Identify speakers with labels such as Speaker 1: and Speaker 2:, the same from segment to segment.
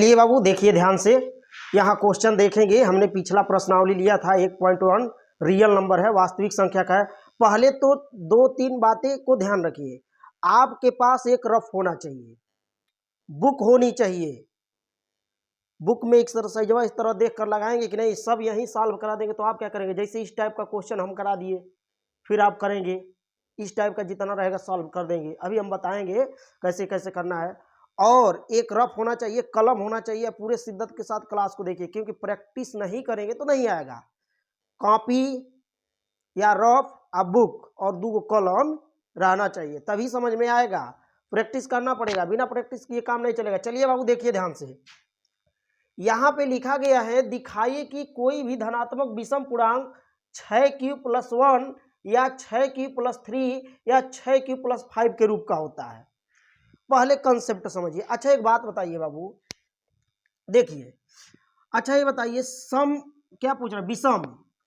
Speaker 1: चलिए बाबू देखिए ध्यान से, यहाँ क्वेश्चन देखेंगे। हमने पिछला प्रश्नावली लिया था 1.1 रियल नंबर है, वास्तविक संख्या का है। पहले तो दो तीन बातें को ध्यान रखिए। आपके पास एक रफ होना चाहिए, बुक होनी चाहिए। बुक में एक्सरसाइज इस तरह देख कर लगाएंगे कि नहीं, सब यहीं सॉल्व करा देंगे। तो आप क्या करेंगे, जैसे इस टाइप का क्वेश्चन हम करा दिए, फिर आप करेंगे इस टाइप का, जितना रहेगा सॉल्व कर देंगे। अभी हम बताएंगे कैसे कैसे करना है। और एक रफ होना चाहिए, कलम होना चाहिए। पूरे शिद्दत के साथ क्लास को देखिए, क्योंकि प्रैक्टिस नहीं करेंगे तो नहीं आएगा। कॉपी या रफ या बुक और दो कलम रहना चाहिए, तभी समझ में आएगा। प्रैक्टिस करना पड़ेगा, बिना प्रैक्टिस किए काम नहीं चलेगा। चलिए बाबू देखिए ध्यान से, यहाँ पे लिखा गया है, दिखाइए कि कोई भी धनात्मक विषम पूर्णांक 6q+1 या 6q+3 या 6q+5 के रूप का होता है। पहले कंसेप्ट समझिए। अच्छा एक बात बताइए बाबू, देखिए, अच्छा ये बताइए, सम क्या पूछ रहा है, विषम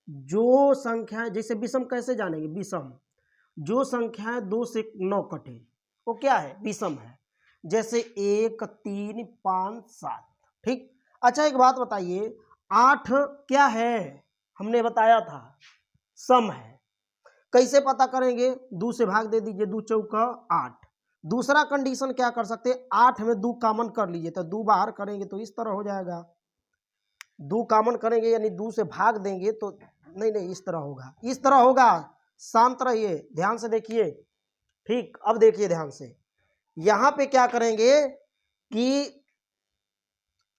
Speaker 1: जो संख्या, जैसे विषम कैसे जानेंगे, विषम जो संख्याएं 2 से 9 कटे वो क्या है, विषम है। जैसे 1 3 5 7, ठीक। अच्छा एक बात बताइए, 8 क्या है, हमने बताया था सम है। कैसे पता करेंगे, 2 से भाग दे दीजिए, 2 चौका 8। दूसरा कंडीशन क्या कर सकते हैं, 8 में 2 कॉमन कर लीजिए, तो 2 बाहर करेंगे तो इस तरह हो जाएगा। 2 कॉमन करेंगे यानी 2 से भाग देंगे तो नहीं इस तरह होगा, इस तरह होगा। शांत रहिए, ध्यान से देखिए, ठीक। अब देखिए ध्यान से, यहां पे क्या करेंगे कि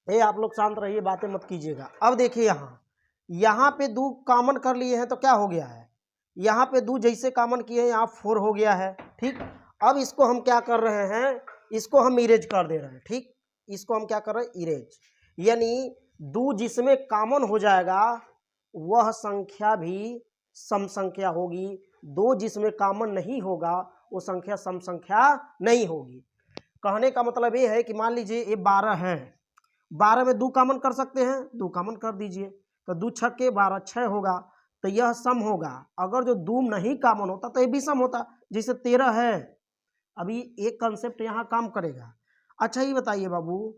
Speaker 1: आप लोग शांत रहिए, बातें मत कीजिएगा। अब देखिए यहाँ पे 2 कॉमन कर लिए हैं तो क्या हो गया है, यहाँ पे 2 जैसे कॉमन किए हैं यहाँ 4 हो गया है, ठीक। अब इसको हम क्या कर रहे हैं, इसको हम इरेज कर दे रहे हैं, ठीक। इसको हम क्या कर रहे हैं, इरेज। यानी 2 जिसमें कॉमन हो जाएगा वह संख्या भी सम संख्या होगी, 2 जिसमें कॉमन नहीं होगा वो संख्या सम संख्या नहीं होगी। कहने का मतलब ये है कि मान लीजिए ये 12 है, 12 में 2 कॉमन कर सकते हैं, 2 कॉमन कर दीजिए, तो 2 छक्के 12 6 होगा, तो यह सम होगा। अगर जो 2 नहीं कॉमन होता तो ये भी सम होता। जैसे 13 है, अभी एक कंसेप्ट यहाँ काम करेगा। अच्छा ये बताइए बाबू,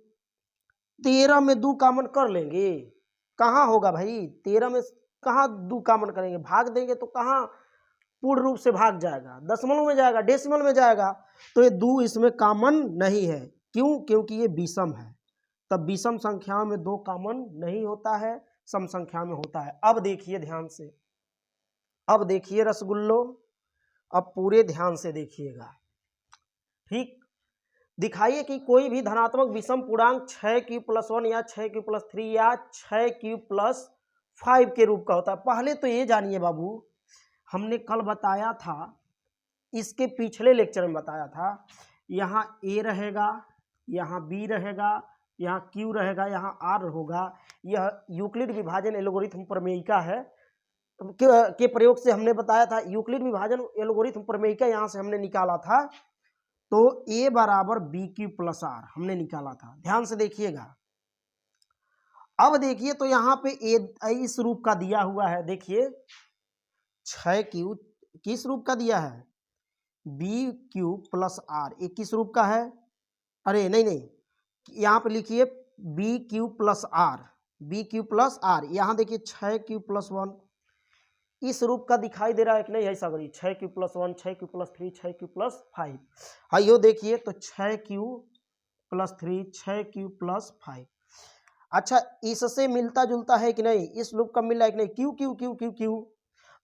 Speaker 1: 13 में 2 कॉमन कर लेंगे, कहाँ होगा भाई, 13 में कहाँ 2 कॉमन करेंगे, भाग देंगे तो कहाँ पूर्ण रूप से भाग जाएगा, दशमलव में जाएगा, डेसिमल में जाएगा। तो ये 2 इसमें कॉमन नहीं है, क्यों, क्योंकि ये विषम है। तब विषम संख्याओं में 2 कॉमन नहीं होता है, सम संख्या में होता है। अब देखिए ध्यान से, अब देखिए रसगुल्लो, अब पूरे ध्यान से देखिएगा, ठीक। दिखाइए कि कोई भी धनात्मक विषम पूर्णांक 6q+1 या 6q+3 या 6q+5 के रूप का होता है। पहले तो ये जानिए बाबू, हमने कल बताया था, इसके पिछले लेक्चर में बताया था, यहाँ a रहेगा, यहाँ b रहेगा, यहाँ q रहेगा, यहाँ r होगा। यह यूक्लिड विभाजन एल्गोरिथम प्रमेयिका है के प्रयोग से हमने बताया था। यूक्लिड विभाजन एल्गोरिथम प्रमेयिका यहाँ से हमने निकाला था, तो a बराबर bq+r हमने निकाला था। ध्यान से देखिएगा। अब देखिए तो यहाँ पे a इस रूप का दिया हुआ है, देखिए 6q किस रूप का दिया है, bq+r, ये किस रूप का है, अरे नहीं, यहाँ पे लिखिए bq+r, bq+r, यहाँ देखिए 6q+1 इस रूप का दिखाई दे रहा है कि नहीं, ऐसा करिए 6q+1 6q+3 6q+5। हाँ यो देखिए तो 6q+3 6q+5। अच्छा इससे मिलता जुलता है कि नहीं, इस रूप का मिल रहा है कि नहीं, Q Q Q Q Q.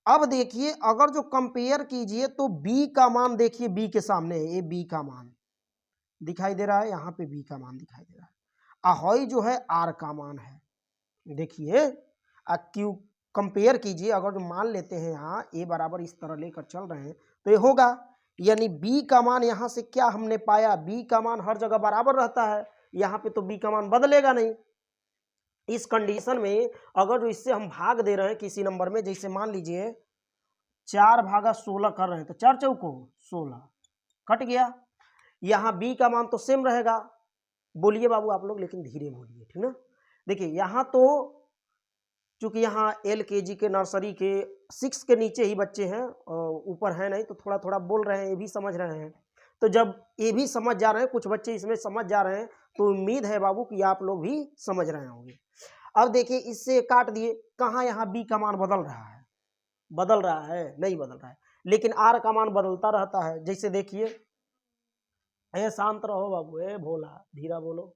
Speaker 1: अब देखिए अगर जो कंपेयर कीजिए तो b का मान देखिए, b के सामने है, ये b का मान दिखाई दे रहा है, यहाँ पे b का मान दिखाई दे रहा है, ahoy जो है r का मान है। देखिए क्यू कंपेयर कीजिए, अगर जो मान लेते हैं यहाँ a बराबर इस तरह लेकर चल रहे हैं तो ये होगा, यानी b का मान यहाँ से क्या हमने पाया, b का मान हर जगह बराबर रहता है, यहाँ पे तो b का मान बदलेगा नहीं। इस कंडीशन में अगर जो इससे हम भाग दे रहे हैं किसी नंबर में, जैसे मान लीजिए 4/16 कर रहे हैं, तो 4 चौको 16 कट गया, यहाँ b का मान तो सेम रहेगा। बोलिए बाबू आप लोग, लेकिन धीरे बोलिए, ठीक ना। देखिए यहाँ तो चूंकि यहाँ LKG के नर्सरी के 6 के नीचे ही बच्चे हैं, ऊपर है नहीं, तो थोड़ा थोड़ा बोल रहे हैं, ये भी समझ रहे हैं। तो जब ये भी समझ जा रहे हैं, कुछ बच्चे इसमें समझ जा रहे हैं, तो उम्मीद है बाबू कि आप लोग भी समझ रहे होंगे। अब देखिए इससे काट दिए, कहाँ यहाँ बी का मान बदल रहा है? बदल रहा है? नहीं बदल रहा है, लेकिन आर का मान बदलता रहता है। जैसे देखिए, ए शांत रहो बाबू, ए भोला धीरा बोलो।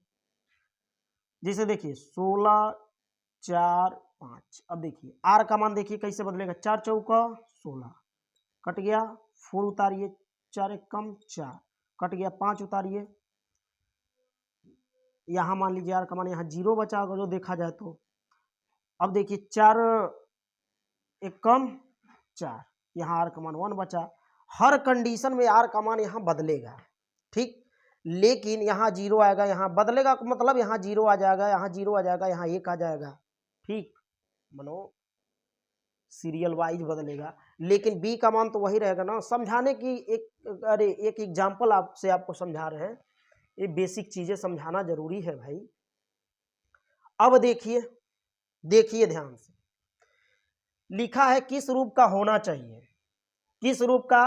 Speaker 1: जैसे देखिए 16 4 5, अब देखिए आर का मान देखिए कैसे बदलेगा, 4 चौका 16, कट गया, 4 उतारिए, 4 एक कम 4, कट गया, 5 उतारिए, यहाँ मान लीजिए आर का मान यहाँ 0 बचा अगर जो देखा जाए तो। अब देखिए 4 एक कम 4, यहाँ आर का मान 1 बचा। हर कंडीशन में आर का मान यहाँ बदलेगा, ठीक, लेकिन यहाँ 0 आएगा, यहाँ बदलेगा मतलब यहाँ 0 आ जाएगा, यहाँ 0 आ जाएगा, यहाँ 1 आ जाएगा, ठीक, मनो सीरियल वाइज बदलेगा, लेकिन बी का मान तो वही रहेगा ना। समझाने की एक एग्जाम्पल आपसे आपको समझा रहे हैं, ये बेसिक चीजें समझाना जरूरी है भाई। अब देखिए, देखिए ध्यान से, लिखा है किस रूप का होना चाहिए, किस रूप का,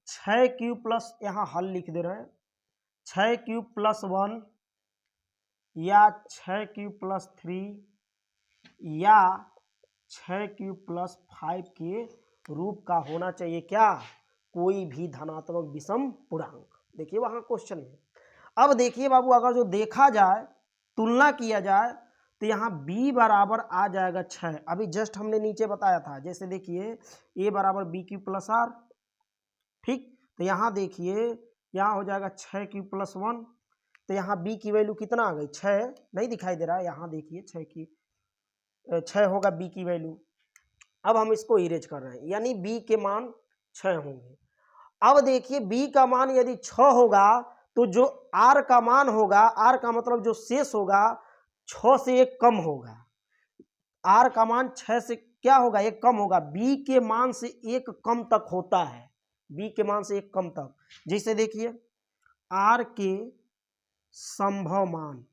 Speaker 1: 6 प्लस, यहाँ हल लिख दे रहे हैं, 6 प्लस 1 या 6 प्लस 3 या 6 प्लस 5 के रूप का होना चाहिए क्या, कोई भी धनात्मक विषम पूर्णांक। देखिए वहां क्वेश्चन है। अब देखिए बाबू, अगर जो देखा जाए, तुलना किया जाए, तो यहाँ b बराबर आ जाएगा 6। अभी जस्ट हमने नीचे बताया था, जैसे देखिए a बराबर b³ प्लस r, ठीक, तो यहाँ देखिए यहाँ हो जाएगा 6 प्लस 1, तो यहाँ b की वैल्यू कितना आ गई, 6, नहीं दिखाई दे रहा है, यहाँ देखिए 6 होगा b की वैल्यू। अब हम इसको इरेज कर रहे हैं, यानी b के मान 6 होंगे। अब देखिए b का मान यदि 6 होगा तो जो r का मान होगा, r का मतलब जो शेष होगा 6 से 1 कम होगा। r का मान 6 से क्या होगा, 1 कम होगा, b के मान से 1 कम तक होता है, b के मान से 1 कम तक। जैसे देखिए r के संभव मान,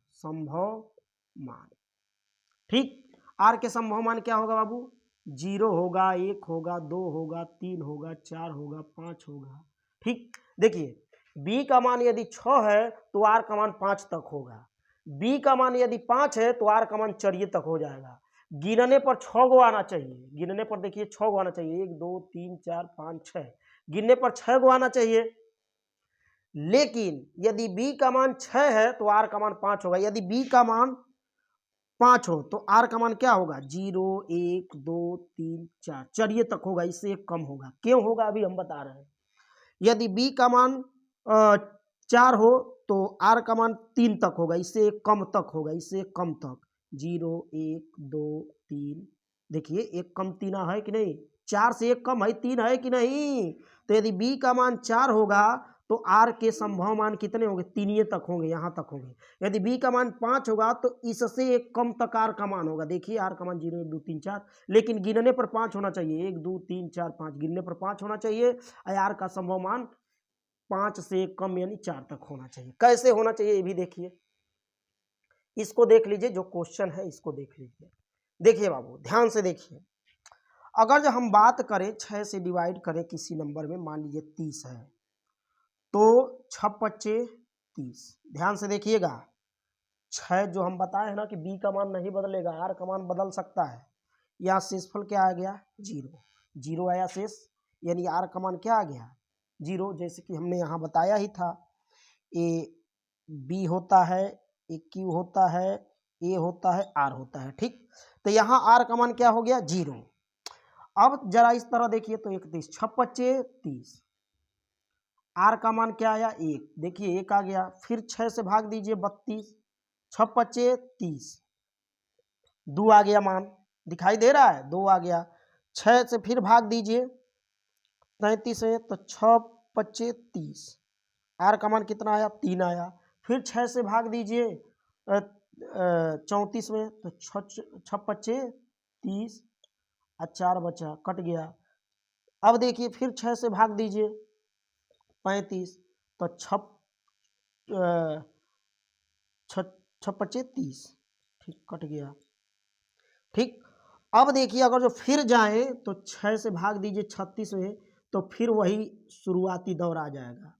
Speaker 1: ठीक, r के संभव मान क्या होगा बाबू, 0 होगा, 1 होगा, 2 होगा, 3 होगा, 4 होगा, 5 होगा, ठीक। देखिए b का मान यदि 6 है तो r का मान 5 तक होगा, b का मान यदि 5 है तो r का मान 4 तक हो जाएगा। गिनने पर 6 गो आना चाहिए, गिनने पर देखिए 6 गो आना चाहिए, 1 2 3 4 5 6, गिनने पर 6 गो आना चाहिए। लेकिन यदि b का मान 6 है तो r का मान 5 होगा। यदि b का मान 5 हो तो r का मान क्या होगा, 0 1 2 3 4, 4 तक होगा, इससे 1 कम होगा। क्यों होगा अभी हम बता रहे हैं। यदि b का मान 4 हो तो r का मान 3 तक होगा, इससे 1 कम तक होगा, इससे 1 कम तक, 0 1 2 3, देखिए 1 कम 3 है कि नहीं, 4 से 1 कम है 3 है कि नहीं। तो यदि b का मान 4 होगा तो r के संभव मान कितने होंगे, 3 तक होंगे, यहाँ तक होंगे। यदि b का मान 5 होगा तो इससे 1 कम तक r का मान होगा। देखिए r का मान 0 1 2 3 4, लेकिन गिनने पर 5 होना चाहिए, 1 2 3 4 5, गिनने पर 5 होना चाहिए। r का संभव मान 5 से 1 कम यानी 4 तक होना चाहिए। कैसे होना चाहिए ये भी देखिए, इसको देख लीजिए, जो क्वेश्चन है इसको देख लीजिए। देखिए बाबू ध्यान से देखिए, अगर जब हम बात करें 6 से डिवाइड करें किसी नंबर में, मान लीजिए 30 है, तो 6 पच्चे 30, ध्यान से देखिएगा, 6 जो हम बताए हैं ना कि b का मान नहीं बदलेगा, r का मान बदल सकता है। यहाँ शेषफल क्या आ गया, 0 आया शेष, यानी r का मान क्या आ गया, 0। जैसे कि हमने यहाँ बताया ही था, ए b होता है, ए q होता है, a होता है, r होता है, ठीक। तो यहाँ r का मान क्या हो गया, 0। अब जरा इस तरह देखिए तो 31, 6 पच्चे 30, r का मान क्या आया, 1, देखिए 1 आ गया। फिर 6 से भाग दीजिए 32, 6 पच्चे 30, 2 आ गया, मान दिखाई दे रहा है, 2 आ गया। 6 से फिर भाग दीजिए 33 है, तो 6 पच्चे 30, r का मान कितना आया, 3 आया। फिर 6 से भाग दीजिए 34 में, तो 6 पच्चे 30 और 4 बचा, कट गया। अब देखिए फिर 6 से भाग दीजिए 35, तो 6 पच्चे 30, ठीक, कट गया, ठीक। अब देखिए अगर जो फिर जाए तो 6 से भाग दीजिए 36 में, तो फिर वही शुरुआती दौर आ जाएगा,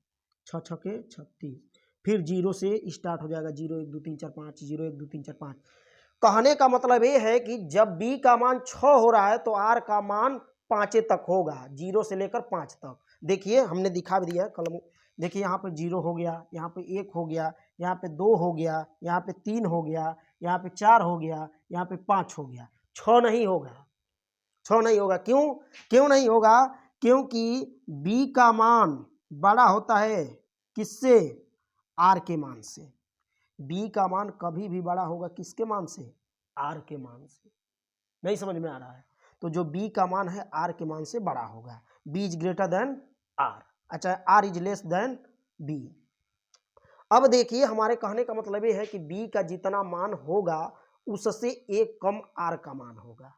Speaker 1: 6 छके 36, फिर 0 से स्टार्ट हो जाएगा, 0 1 2 3 4 5, 0 1 2 3 4 5। कहने का मतलब ये है कि जब b का मान 6 हो रहा है तो r का मान 5 तक होगा, 0 से लेकर 5 तक। देखिए हमने दिखा भी दिया है कलम, देखिए यहाँ पे 0 हो गया, यहाँ पे 1 हो गया, यहाँ पे 2 हो गया, यहाँ पे 3 हो गया, यहाँ पे 4 हो गया, यहाँ पे 5 हो गया, 6 नहीं होगा, 6 नहीं होगा। क्यों क्यों नहीं होगा? क्योंकि b का मान बड़ा होता है किससे? r के मान से। b का मान कभी भी बड़ा होगा किसके मान से? r के मान से। नहीं समझ में आ रहा है? तो जो b का मान है r के मान से बड़ा होगा, b is greater than r। अच्छा, r is less than b। अब देखिए हमारे कहने का मतलब ये है कि b का जितना मान होगा उससे एक कम r का मान होगा।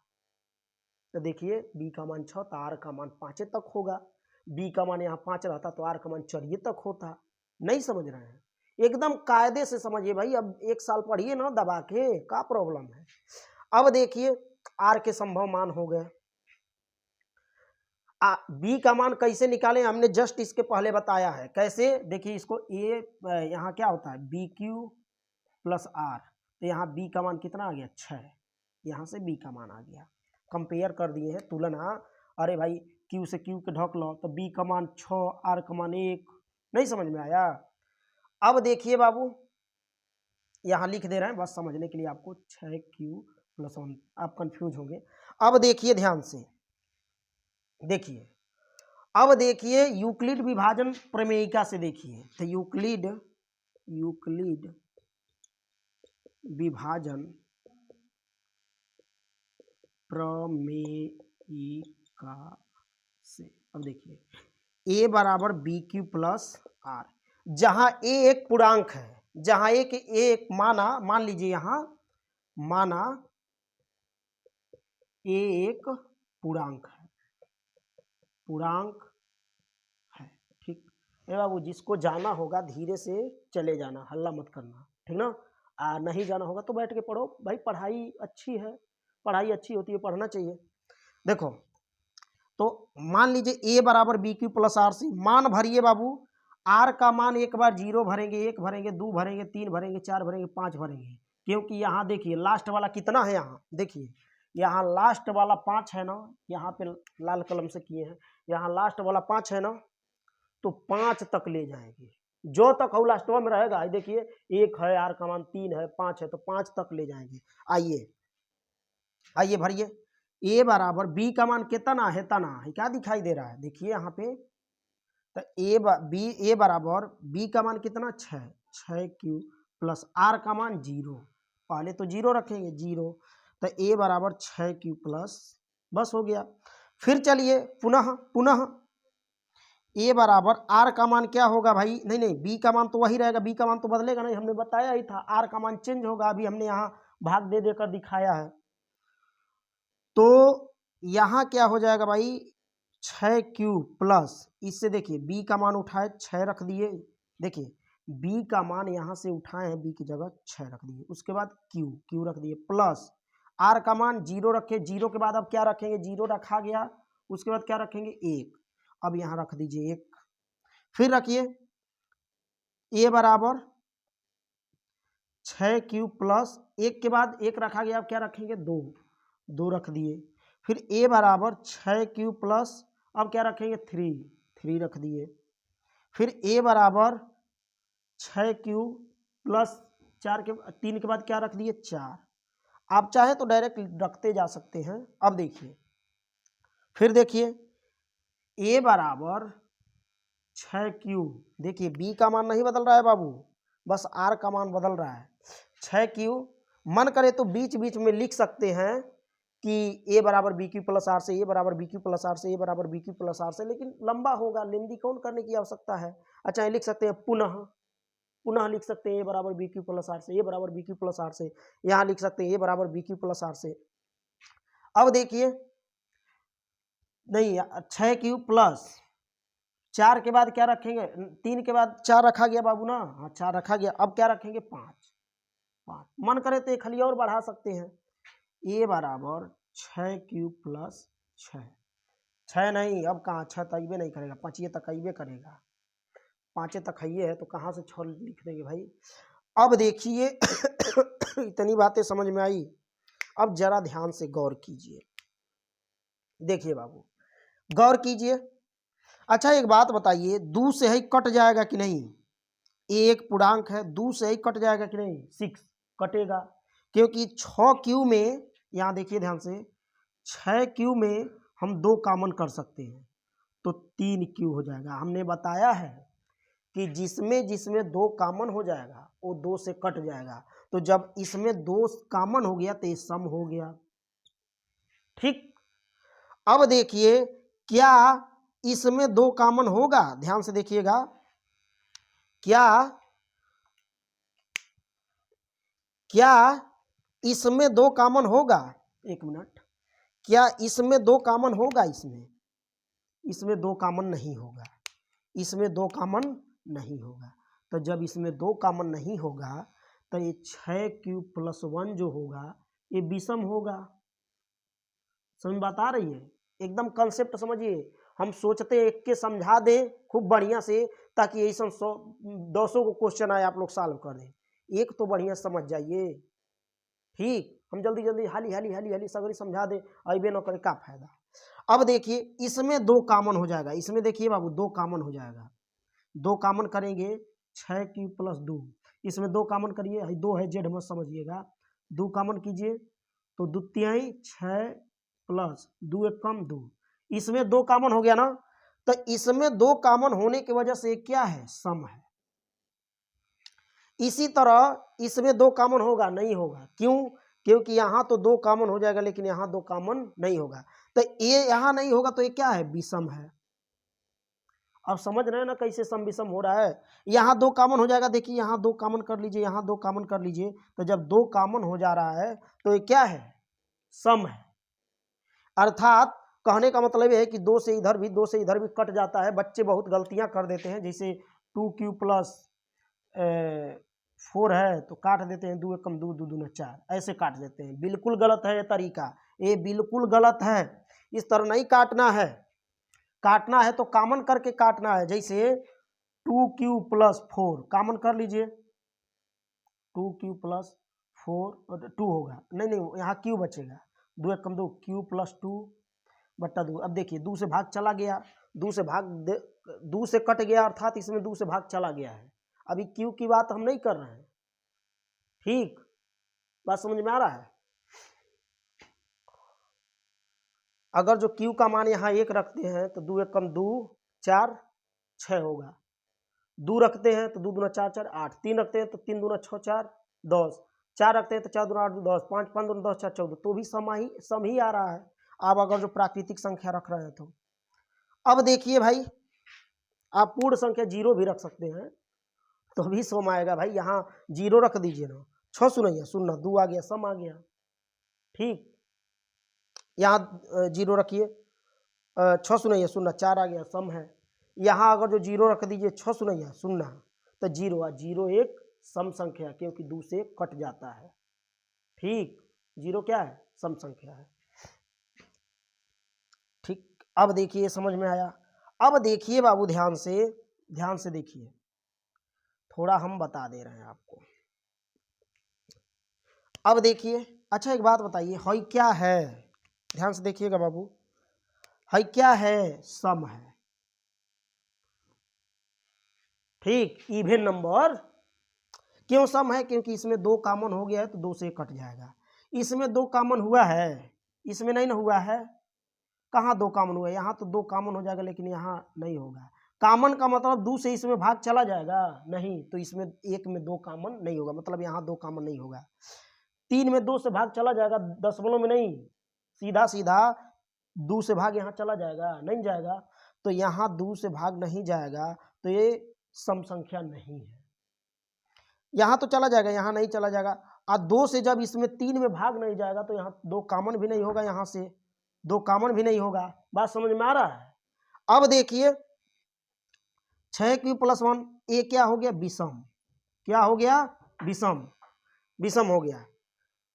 Speaker 1: तो देखिए b का मान 6 तो r का मान 5 तक होगा, b का मान यहाँ 5 रहता तो r का मान 4 तक होता। नहीं समझ रहे हैं? एकदम कायदे से समझिए भाई, अब 1 साल पढ़िए ना दबा के, क्या प्रॉब्लम है। अब देखिए r के संभव मान हो गए। b का मान कैसे निकालें, हमने जस्ट इसके पहले बताया है। कैसे? देखिए इसको a, यहाँ क्या होता है बी क्यू प्लस आर, तो यहाँ b का मान कितना आ गया? 6। यहाँ से b का मान आ गया, कंपेयर कर दिए हैं, तुलना। अरे भाई q से q के ढक लो तो b का मान 6, r का मान 1। नहीं समझ में आया? अब देखिए बाबू यहाँ लिख दे रहे हैं बस समझने के लिए आपको, 6q प्लस 1, आप कंफ्यूज होंगे। अब देखिए ध्यान से, देखिए अब देखिए यूक्लिड विभाजन प्रमेयिका से देखिए, तो यूक्लिड विभाजन प्रमेयिका से, अब देखिए a बराबर बी क्यू प्लस आर, जहां a एक पूर्णांक है, जहां एक मान लीजिए यहाँ माना a एक पूर्णांक है, ठीक है बाबू। जिसको जाना होगा धीरे से चले जाना, हल्ला मत करना, ठीक ना। नहीं जाना होगा तो बैठ के पढ़ो भाई, पढ़ाई अच्छी है, पढ़ाई अच्छी होती है, पढ़ना चाहिए। देखो तो मान लीजिए a बराबर B Q plus R C, मान भरिए बाबू। r का मान एक बार 0 भरेंगे, 1 भरेंगे, 2 भरेंगे, 3 भरेंगे, 4 भरेंगे, 5 भरेंगे, क्योंकि यहाँ देखिए लास्ट वाला कितना है, यहाँ देखिए यहाँ लास्ट वाला 5 है ना, यहाँ पे लाल कलम से किए हैं, यहाँ लास्ट वाला 5 है ना, तो 5 तक ले जाएंगे, जो तक हो लास्ट में रहेगा। देखिए 1 है, r का मान 3 है, 5 है, तो 5 तक ले जाएंगे। आइए भरिए, a बराबर b का मान कितना है, तना है, क्या दिखाई दे रहा है? देखिए यहाँ पे तो a बराबर b का मान कितना? 6q प्लस r का मान 0, पहले तो 0 रखेंगे, 0, तो a बराबर 6q प्लस, बस हो गया। फिर चलिए पुनः a बराबर r का मान क्या होगा भाई? नहीं b का मान तो वही रहेगा, b का मान तो बदलेगा नहीं, हमने बताया ही था, r का मान चेंज होगा, अभी हमने यहाँ भाग दे देकर दिखाया है। तो यहाँ क्या हो जाएगा भाई? 6q प्लस, इससे देखिए b का मान उठाए 6 रख दिए, देखिए b का मान यहाँ से उठाए हैं, b की जगह 6 रख दिए, उसके बाद q रख दिए, प्लस r का मान 0 रखे, 0 के बाद अब क्या रखेंगे? 0 रखा गया, उसके बाद क्या रखेंगे? 1, अब यहाँ रख दीजिए 1, फिर रखिए a बराबर 6q प्लस, 1 के बाद 1 रखा गया, अब क्या रखेंगे? 2 रख दिए, फिर a बराबर 6q प्लस, अब क्या रखेंगे? 3 रख दिए, फिर a बराबर 6q प्लस 3 के बाद क्या रख दिए? 4। आप चाहे तो डायरेक्ट रखते जा सकते हैं। अब देखिए फिर देखिए a बराबर 6q, देखिए b का मान नहीं बदल रहा है बाबू, बस r का मान बदल रहा है। 6q, मन करे तो बीच बीच में लिख सकते हैं कि a बराबर बी क्यू प्लस आर से, a बराबर बी क्यू प्लस आर से, a बराबर बी क्यू प्लस आर से, लेकिन लंबा होगा, लेंदी कौन करने की आवश्यकता है। अच्छा, लिख सकते हैं पुनः लिख सकते हैं a बराबर बी क्यू प्लस आर से, a बराबर बी क्यू प्लस आर से, यहाँ लिख सकते हैं a बराबर बी क्यू प्लस आर से। अब देखिए नहीं, 6q प्लस 4 के बाद क्या रखेंगे? 3 के बाद 4 रखा गया बाबू ना, हाँ 4 रखा गया, अब क्या रखेंगे? 5। मन करे तो एक खाली और बढ़ा सकते हैं, a बराबर 6q प्लस 6 नहीं, अब कहाँ 6 तक नहीं करेगा, 5 तक अबे करेगा, 5 तक है तो कहाँ से 6 लिख देंगे भाई। अब देखिए इतनी बातें समझ में आई। अब जरा ध्यान से गौर कीजिए। देखिए बाबू, गौर कीजिए। अच्छा एक बात बताइए, दू से ही कट जाएगा कि नहीं? एक पूर्णांक है, दू से ही कट जाएगा कि नहीं? 6 कटेगा, क्योंकि 6 क्यू में, यहाँ देखिए ध्यान से, 6 क्यू में हम 2 कॉमन कर सकते हैं तो 3 क्यू हो जाएगा। हमने बताया है कि जिसमें जिसमें 2 कॉमन हो जाएगा वो 2 से कट जाएगा। तो जब इसमें 2 कॉमन हो गया तो ये सम हो गया। ठीक, अब देखिए क्या इसमें 2 कॉमन होगा? ध्यान से देखिएगा, क्या इसमें 2 कॉमन होगा? एक मिनट, क्या इसमें 2 कॉमन होगा? इसमें 2 कॉमन नहीं होगा, इसमें 2 कॉमन नहीं होगा। तो जब इसमें 2 कॉमन नहीं होगा तो ये 6 प्लस 1 जो होगा ये विषम होगा। समझ बात आ रही है? एकदम कंसेप्ट समझिए। हम सोचते हैं एक के समझा दें खूब बढ़िया से, ताकि ऐसा 100-200 को क्वेश्चन आए आप लोग सॉल्व कर दें। एक तो बढ़िया समझ जाइए। ठीक, हम जल्दी जल्दी हाली सगरी समझा दे, अबे न करे का फायदा। अब देखिए इसमें 2 कॉमन हो जाएगा। इसमें देखिए बाबू 2 कॉमन हो जाएगा। 2 कॉमन करेंगे 6 प्लस 2, इसमें 2 कॉमन करिए, 2 है जेड में समझिएगा। 2 कॉमन कीजिए तो 2 तिहाई 6 प्लस 2 एक कम 2, इसमें 2 कॉमन हो गया ना। तो इसमें 2 कॉमन होने की वजह से क्या है? सम है। इसी तरह इसमें 2 कॉमन होगा? नहीं होगा। क्यों? क्योंकि यहाँ तो 2 कॉमन हो जाएगा लेकिन यहाँ 2 कॉमन नहीं होगा। तो ये यहाँ नहीं होगा तो ये क्या है? विषम है। अब समझ रहे हैं ना कैसे सम विषम हो रहा है? यहाँ 2 कॉमन हो जाएगा। देखिए यहाँ 2 कॉमन कर लीजिए, यहाँ 2 कॉमन कर लीजिए। तो जब 2 कॉमन हो जा रहा है तो ये क्या है? सम है। अर्थात कहने का मतलब यह है कि 2 से इधर भी 2 से इधर भी कट जाता है। बच्चे बहुत गलतियां कर देते हैं, जैसे 2 प्लस 4 है तो काट देते हैं 2 एकम 2 2 दूना 4, ऐसे काट देते हैं। बिल्कुल गलत है ये तरीका, ये बिल्कुल गलत है। इस तरह नहीं काटना है। काटना है तो कॉमन करके काटना है। जैसे 2 प्लस 4 कॉमन कर लीजिए, 2 प्लस 4 2 होगा, नहीं यहाँ क्यू बचेगा, 2 एकम 2 क्यू प्लस 2 बट्टा 2। अब देखिए 2 से भाग चला गया, 2 से कट गया, अर्थात इसमें 2 से भाग चला गया है। अभी क्यू की बात हम नहीं कर रहे हैं। ठीक, बात समझ में आ रहा है? अगर जो क्यू का मान यहाँ 1 रखते हैं तो 2 एकम 2 4 6 होगा। 2 रखते हैं तो 2 दूना 4 4 8, 3 रखते हैं तो 3 दूना 6 4 10, 4 रखते हैं तो 4 दूना 8 10, 5 5 दूना 10 4 14, तो भी सम ही आ रहा है। आप अगर जो प्राकृतिक संख्या रख रहे हैं तो अब देखिए भाई, आप पूर्ण संख्या 0 भी रख सकते हैं तो भी सम आएगा भाई। यहाँ 0 रख दीजिए ना, 6 सुनैया 0 2 आ गया, सम आ गया। ठीक, यहाँ 0 रखिए, 6 सुनैया 0 4 आ गया, सम है। यहाँ अगर जो 0 रख दीजिए 6 सुनैया 0 तो 0 0 एक सम संख्या, क्योंकि 2 से कट जाता है। ठीक, 0 क्या है? सम संख्या है। ठीक, अब देखिए समझ में आया। अब देखिए बाबू ध्यान से देखिए, थोड़ा हम बता दे रहे हैं आपको। अब देखिए, अच्छा एक बात बताइए, हई क्या है? ध्यान से देखिएगा बाबू, हई क्या है? सम है। ठीक, इवन नंबर। क्यों सम है? क्योंकि इसमें 2 कॉमन हो गया है तो 2 से कट जाएगा। इसमें 2 कॉमन हुआ है, इसमें नहीं ना हुआ है। कहाँ 2 कॉमन हुआ है? यहाँ तो 2 कॉमन हो जाएगा लेकिन यहाँ नहीं होगा। कॉमन का मतलब 2 से इसमें भाग चला जाएगा? नहीं, तो इसमें 1 में 2 कॉमन नहीं होगा, मतलब यहाँ 2 कॉमन नहीं होगा। 3 में 2 से भाग चला जाएगा, दशमलव में नहीं, सीधा सीधा 2 से भाग यहाँ चला जाएगा? नहीं जाएगा। तो यहाँ 2 से भाग नहीं जाएगा तो ये सम संख्या नहीं है। यहाँ तो चला जाएगा, यहाँ नहीं चला जाएगा। और 2 से जब इसमें 3 में भाग नहीं जाएगा तो यहाँ 2 कॉमन भी नहीं होगा, यहाँ से 2 कॉमन भी नहीं होगा। बात समझ में आ रहा है? अब देखिए 6 प्लस 1 ये क्या हो गया? विषम। क्या हो गया? विषम। विषम हो गया,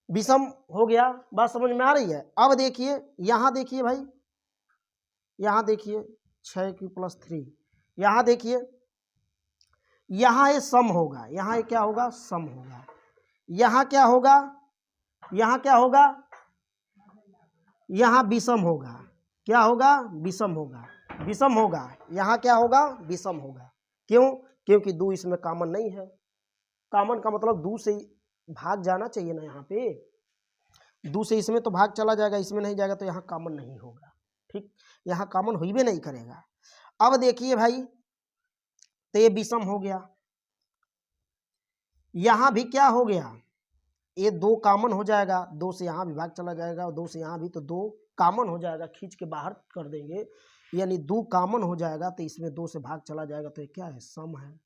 Speaker 1: विषम हो गया। बात समझ में आ रही है? अब देखिए यहाँ देखिए भाई, यहाँ देखिए 6 प्लस 3, यहाँ देखिए यहाँ ये सम होगा, यहाँ ये क्या होगा, सम होगा। यहाँ क्या होगा, यहाँ क्या होगा, यहाँ विषम होगा। क्या होगा, विषम होगा, विषम होगा। यहाँ क्या होगा, विषम होगा। क्यों, क्योंकि 2 इसमें कॉमन नहीं है। कॉमन का मतलब 2 से भाग जाना चाहिए ना, यहाँ पे 2 से इसमें तो भाग चला जाएगा, इसमें नहीं जाएगा, तो यहाँ कॉमन नहीं होगा। ठीक, यहाँ कॉमन हुई भी नहीं करेगा। अब देखिए भाई, तो ये विषम हो गया। यहाँ भी क्या हो गया, ये 2 कॉमन हो जाएगा, 2 से यहाँ भी भाग चला जाएगा और 2 से यहाँ भी, तो 2 कॉमन हो जाएगा, खींच के बाहर कर देंगे, यानी 2 कॉमन हो जाएगा, तो इसमें 2 से भाग चला जाएगा, तो ये क्या है, सम है।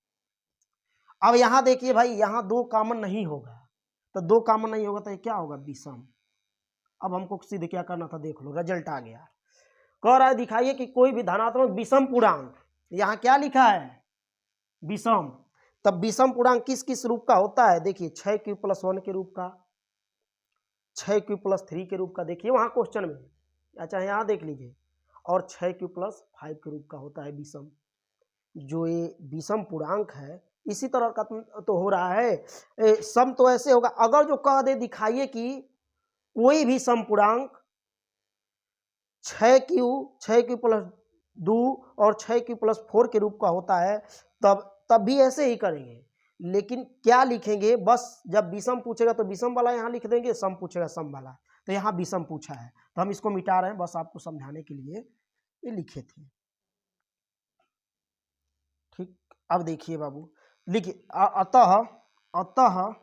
Speaker 1: अब यहाँ देखिए भाई, यहाँ 2 कॉमन नहीं होगा, तो 2 कॉमन नहीं होगा तो ये क्या होगा, विषम। अब हमको सीधे क्या करना था, देख लो रिजल्ट आ गया। कह रहा है दिखाइए कि कोई भी धनात्मक विषम पूर्णांक, यहाँ क्या लिखा है, विषम। तब विषम पूर्णांक किस किस रूप का होता है, देखिए 6q+1 के रूप का, 6q+3 के रूप का, देखिए वहाँ क्वेश्चन में, अच्छा यहाँ देख लीजिए, और 6q+5 के रूप का होता है विषम। जो ये विषम पूर्णांक है, इसी तरह का तो हो रहा है। सम तो ऐसे होगा, अगर जो कह दे दिखाइए कि कोई भी सम पूर्णांक 6q+2 और 6q+4 के रूप का होता है, तब भी ऐसे ही करेंगे। लेकिन क्या लिखेंगे, बस जब विषम पूछेगा तो विषम वाला यहाँ लिख देंगे, सम पूछेगा सम वाला, तो यहाँ विषम पूछा है तो हम इसको मिटा रहे हैं, बस आपको समझाने के लिए ये लिखे थे। ठीक, अब देखिए बाबू, लिखिए अतः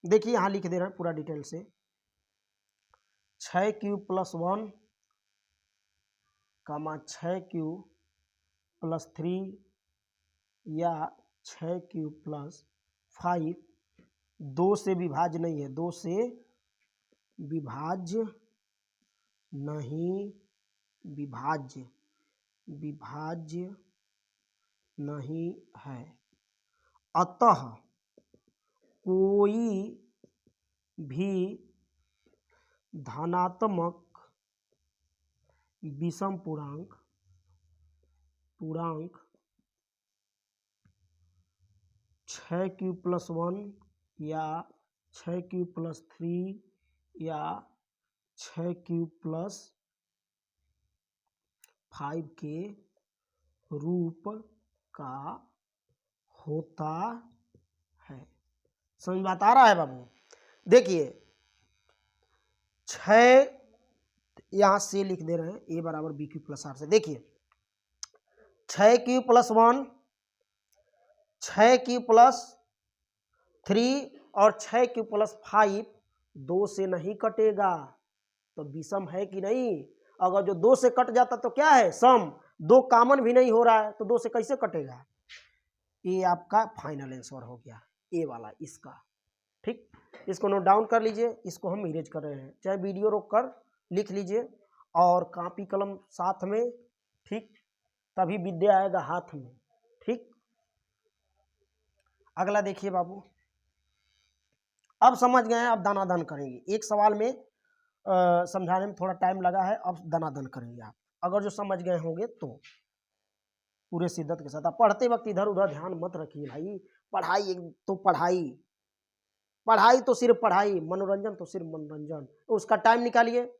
Speaker 1: देखिए यहाँ लिख दे रहे हैं पूरा डिटेल से, 6q+1, 6q+3 या 6q+5 2 से विभाज्य नहीं है, 2 से विभाज्य नहीं, विभाज्य नहीं है। अतः कोई भी धनात्मक विषम पूर्णांक 6q+1 या 6q+3 या 6q+5 के रूप का होता है। समझ बात आ रहा है बाबू। देखिए 6 यहां से लिख दे रहे हैं, a बराबर bq+r से। देखिए 6q+1, 6q+3 और 6q+5 2 से नहीं कटेगा, तो विषम है कि नहीं। अगर जो 2 से कट जाता तो क्या है, सम। 2 कॉमन भी नहीं हो रहा है तो 2 से कैसे कटेगा। ये आपका फाइनल आंसर हो गया, ए वाला इसका। ठीक, इसको नोट डाउन कर लीजिए, इसको हम इरेज कर रहे हैं, चाहे वीडियो रोक कर लिख लीजिए और कॉपी कलम साथ में। ठीक, तभी विद्या आएगा हाथ में। ठीक, अगला देखिए बाबू, अब समझ गए हैं, अब दानादान करेंगे। एक सवाल में समझाने में थोड़ा टाइम लगा है, अब दानादान करेंगे आप। अगर जो समझ गए होंगे तो पूरे शिद्दत के साथ। आप पढ़ते वक्त इधर उधर ध्यान मत रखिए भाई। पढ़ाई तो पढ़ाई तो सिर्फ पढ़ाई, मनोरंजन तो सिर्फ मनोरंजन। उसका टाइम निकालिए,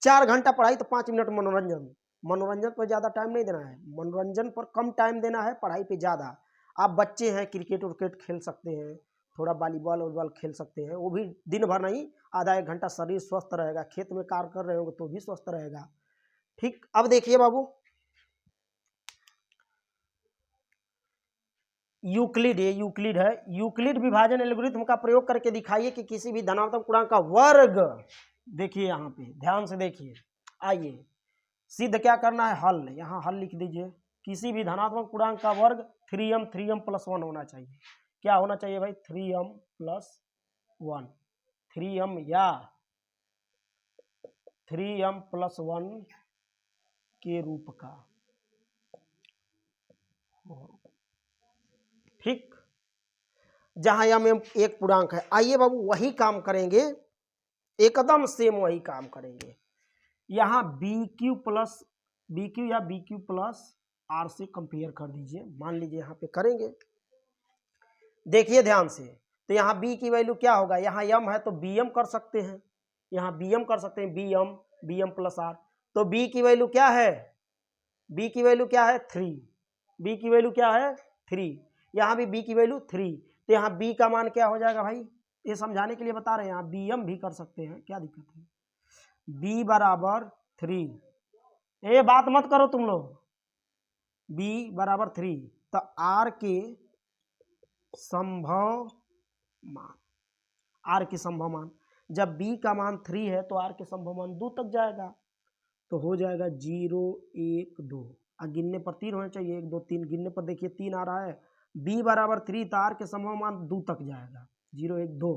Speaker 1: 4 घंटा पढ़ाई तो 5 मिनट मनोरंजन। मनोरंजन पर ज़्यादा टाइम नहीं देना है, मनोरंजन पर कम टाइम देना है, पढ़ाई पे ज़्यादा। आप बच्चे हैं, क्रिकेट उर्केट खेल सकते हैं, थोड़ा वॉलीबॉल वॉलीबॉल खेल सकते हैं, वो भी दिन भर नहीं, आधा 1 घंटा शरीर स्वस्थ रहेगा। खेत में कार्य कर रहे होंगे तो भी स्वस्थ रहेगा। ठीक, अब देखिए बाबू, यूक्लिड है, यूक्लिड विभाजन एल्गोरिथम का प्रयोग करके दिखाइए कि किसी भी धनात्मक पूर्णांक का वर्ग, देखिए यहाँ पे ध्यान से देखिए, आइए सिद्ध क्या करना है, हल। यहाँ हल लिख दीजिए, किसी भी धनात्मक पूर्णांक का वर्ग 3m+1 होना चाहिए। क्या होना चाहिए भाई, 3m+1, 3m या 3m+1 के रूप का। ठीक, जहां m एक पूर्णांक है। आइए बाबू वही काम करेंगे, एकदम सेम वही काम करेंगे। यहाँ BQ या BQ+ R से कंपेयर कर दीजिए। मान लीजिए यहाँ पे करेंगे, देखिए ध्यान से, तो यहाँ b की वैल्यू क्या होगा, यहाँ m है तो bm कर सकते हैं, यहाँ bm कर सकते हैं, bm प्लस r, तो b की वैल्यू क्या है, b की वैल्यू क्या है 3, b की वैल्यू क्या है 3, यहाँ भी b की वैल्यू 3, तो यहाँ b का मान क्या हो जाएगा भाई, ये समझाने के लिए बता रहे हैं, यहाँ bm भी कर सकते हैं, क्या दिक्कत है, b बराबर 3, ये बात मत करो तुम लोग, b बराबर 3, तो r के संभव मान, r के संभव मान, जब b का मान 3 है तो r के संभव मान 2 तक जाएगा, तो हो जाएगा 0 1 2, अब गिनने पर 3 होना चाहिए, 1 2 3, गिनने पर देखिए 3 आ रहा है, b बराबर 3, तो r के संभव मान 2 तक जाएगा, 0 1 2,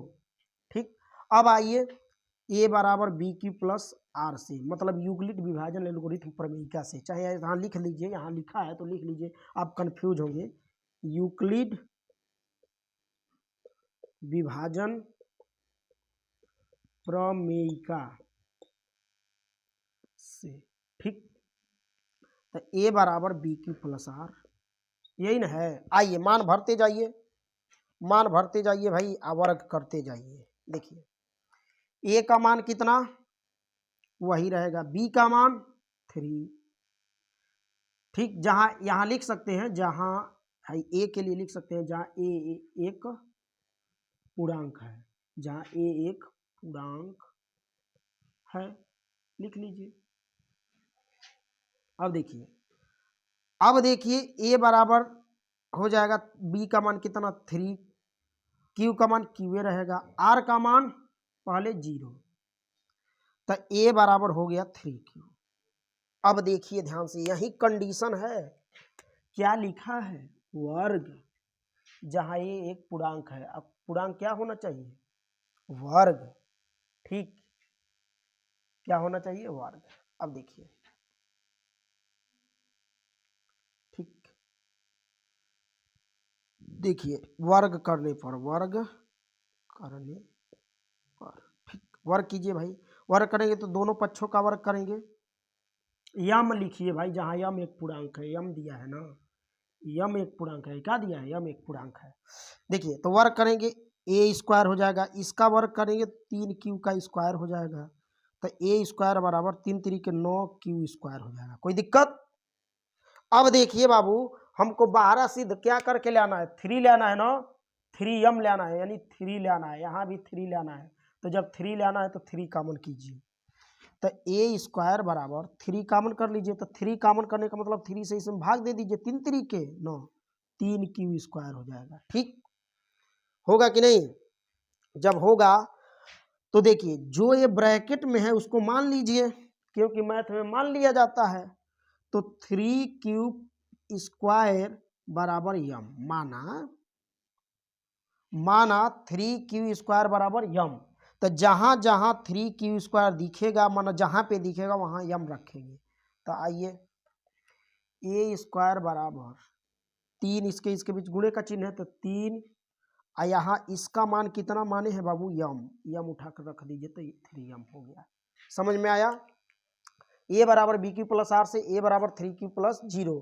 Speaker 1: ठीक। अब आइए a बराबर बी क्यू प्लस आर से, मतलब यूक्लिड विभाजन एल्गोरिथम प्रमेयिका से, चाहे यहाँ लिख लीजिए, यहाँ लिखा है तो लिख लीजिए, आप कंफ्यूज होंगे, यूक्लिड विभाजन प्रमेयिका से, ठीक। तो a बराबर बी क्यू प्लस आर, यही ना है। आइए मान भरते जाइए, मान भरते जाइए भाई, वर्ग करते जाइए। देखिए a का मान कितना, वही रहेगा, b का मान 3, ठीक। जहां यहां लिख सकते हैं, जहां a के लिए लिख सकते हैं, जहां a एक पूर्णांक है, जहां a एक पूर्णांक है, लिख लीजिए। अब देखिए a बराबर हो जाएगा, b का मान कितना 3, q का मान q रहेगा, r का मान पहले 0, तो a बराबर हो गया 3q। अब देखिए ध्यान से, यही कंडीशन है, क्या लिखा है, वर्ग, जहां ये एक पूर्णांक है, अब पूर्णांक क्या होना चाहिए, वर्ग, ठीक, क्या होना चाहिए, वर्ग। अब देखिए, ठीक, देखिए वर्ग करने पर, ठीक, वर्ग कीजिए भाई, वर्ग करेंगे तो दोनों पक्षों का वर्ग करेंगे, यम लिखिए भाई, जहां यम एक पूर्णांक है, यम दिया है ना, यम एक पूर्णांक है, क्या दिया है, यम एक पूर्णांक है। देखिए तो वर्ग करेंगे, ए स्क्वायर हो जाएगा, इसका वर्ग करेंगे 3q का स्क्वायर हो जाएगा, तो ए स्क्वायर बराबर 3 3 के 9 q स्क्वायर हो जाएगा, कोई दिक्कत। अब देखिए बाबू, हमको 12 सिद्ध क्या करके लाना है, 3 लाना है ना, 3m लाना है, यानी 3 लाना है, यहाँ भी 3 लाना है, तो जब 3 लाना है तो 3 कॉमन कीजिए, तो ए स्क्वायर बराबर 3 कॉमन कर लीजिए, तो 3 कॉमन करने का मतलब 3 से इसमें भाग दे दीजिए, 3 3 के 9, 3q स्क्वायर हो जाएगा, ठीक होगा कि नहीं। जब होगा तो देखिए, जो ये ब्रैकेट में है उसको मान लीजिए, क्योंकि मैथ में मान लिया जाता है, तो 3q स्क्वायर बराबर यम, माना 3q स्क्वायर बराबर यम, तो जहां जहां 3q स्क्वायर दिखेगा, माना जहां पे दिखेगा वहां यम रखेंगे, तो आइए ए स्क्वायर बराबर 3, इसके बीच गुणे का चिन्ह है, तो 3, यहाँ इसका मान कितना माने हैं बाबू, यम उठा कर रख दीजिए, तो 3m हो गया, समझ में आया। a बराबर बी क्यू प्लस आर से a बराबर 3q प्लस 0,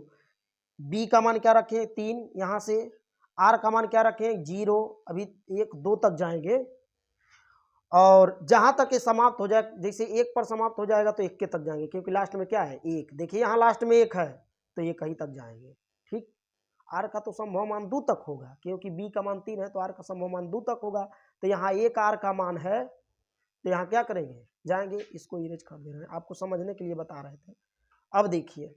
Speaker 1: b का मान क्या रखें 3, यहाँ से r का मान क्या रखें 0, अभी 1 2 तक जाएंगे, और जहां तक ये समाप्त हो जाए, जैसे 1 पर समाप्त हो जाएगा तो 1 के तक जाएंगे, क्योंकि लास्ट में क्या है 1, देखिए यहाँ लास्ट में 1 है, तो ये कहीं तक जाएंगे, ठीक। r का तो संभव मान 2 तक होगा, क्योंकि b का मान 3 है, तो r का संभव मान 2 तक होगा, तो यहाँ 1 r का मान है, तो यहाँ क्या करेंगे, जाएंगे, इसको इरेज कर दे रहे हैं, आपको समझने के लिए बता रहे थे। अब देखिए,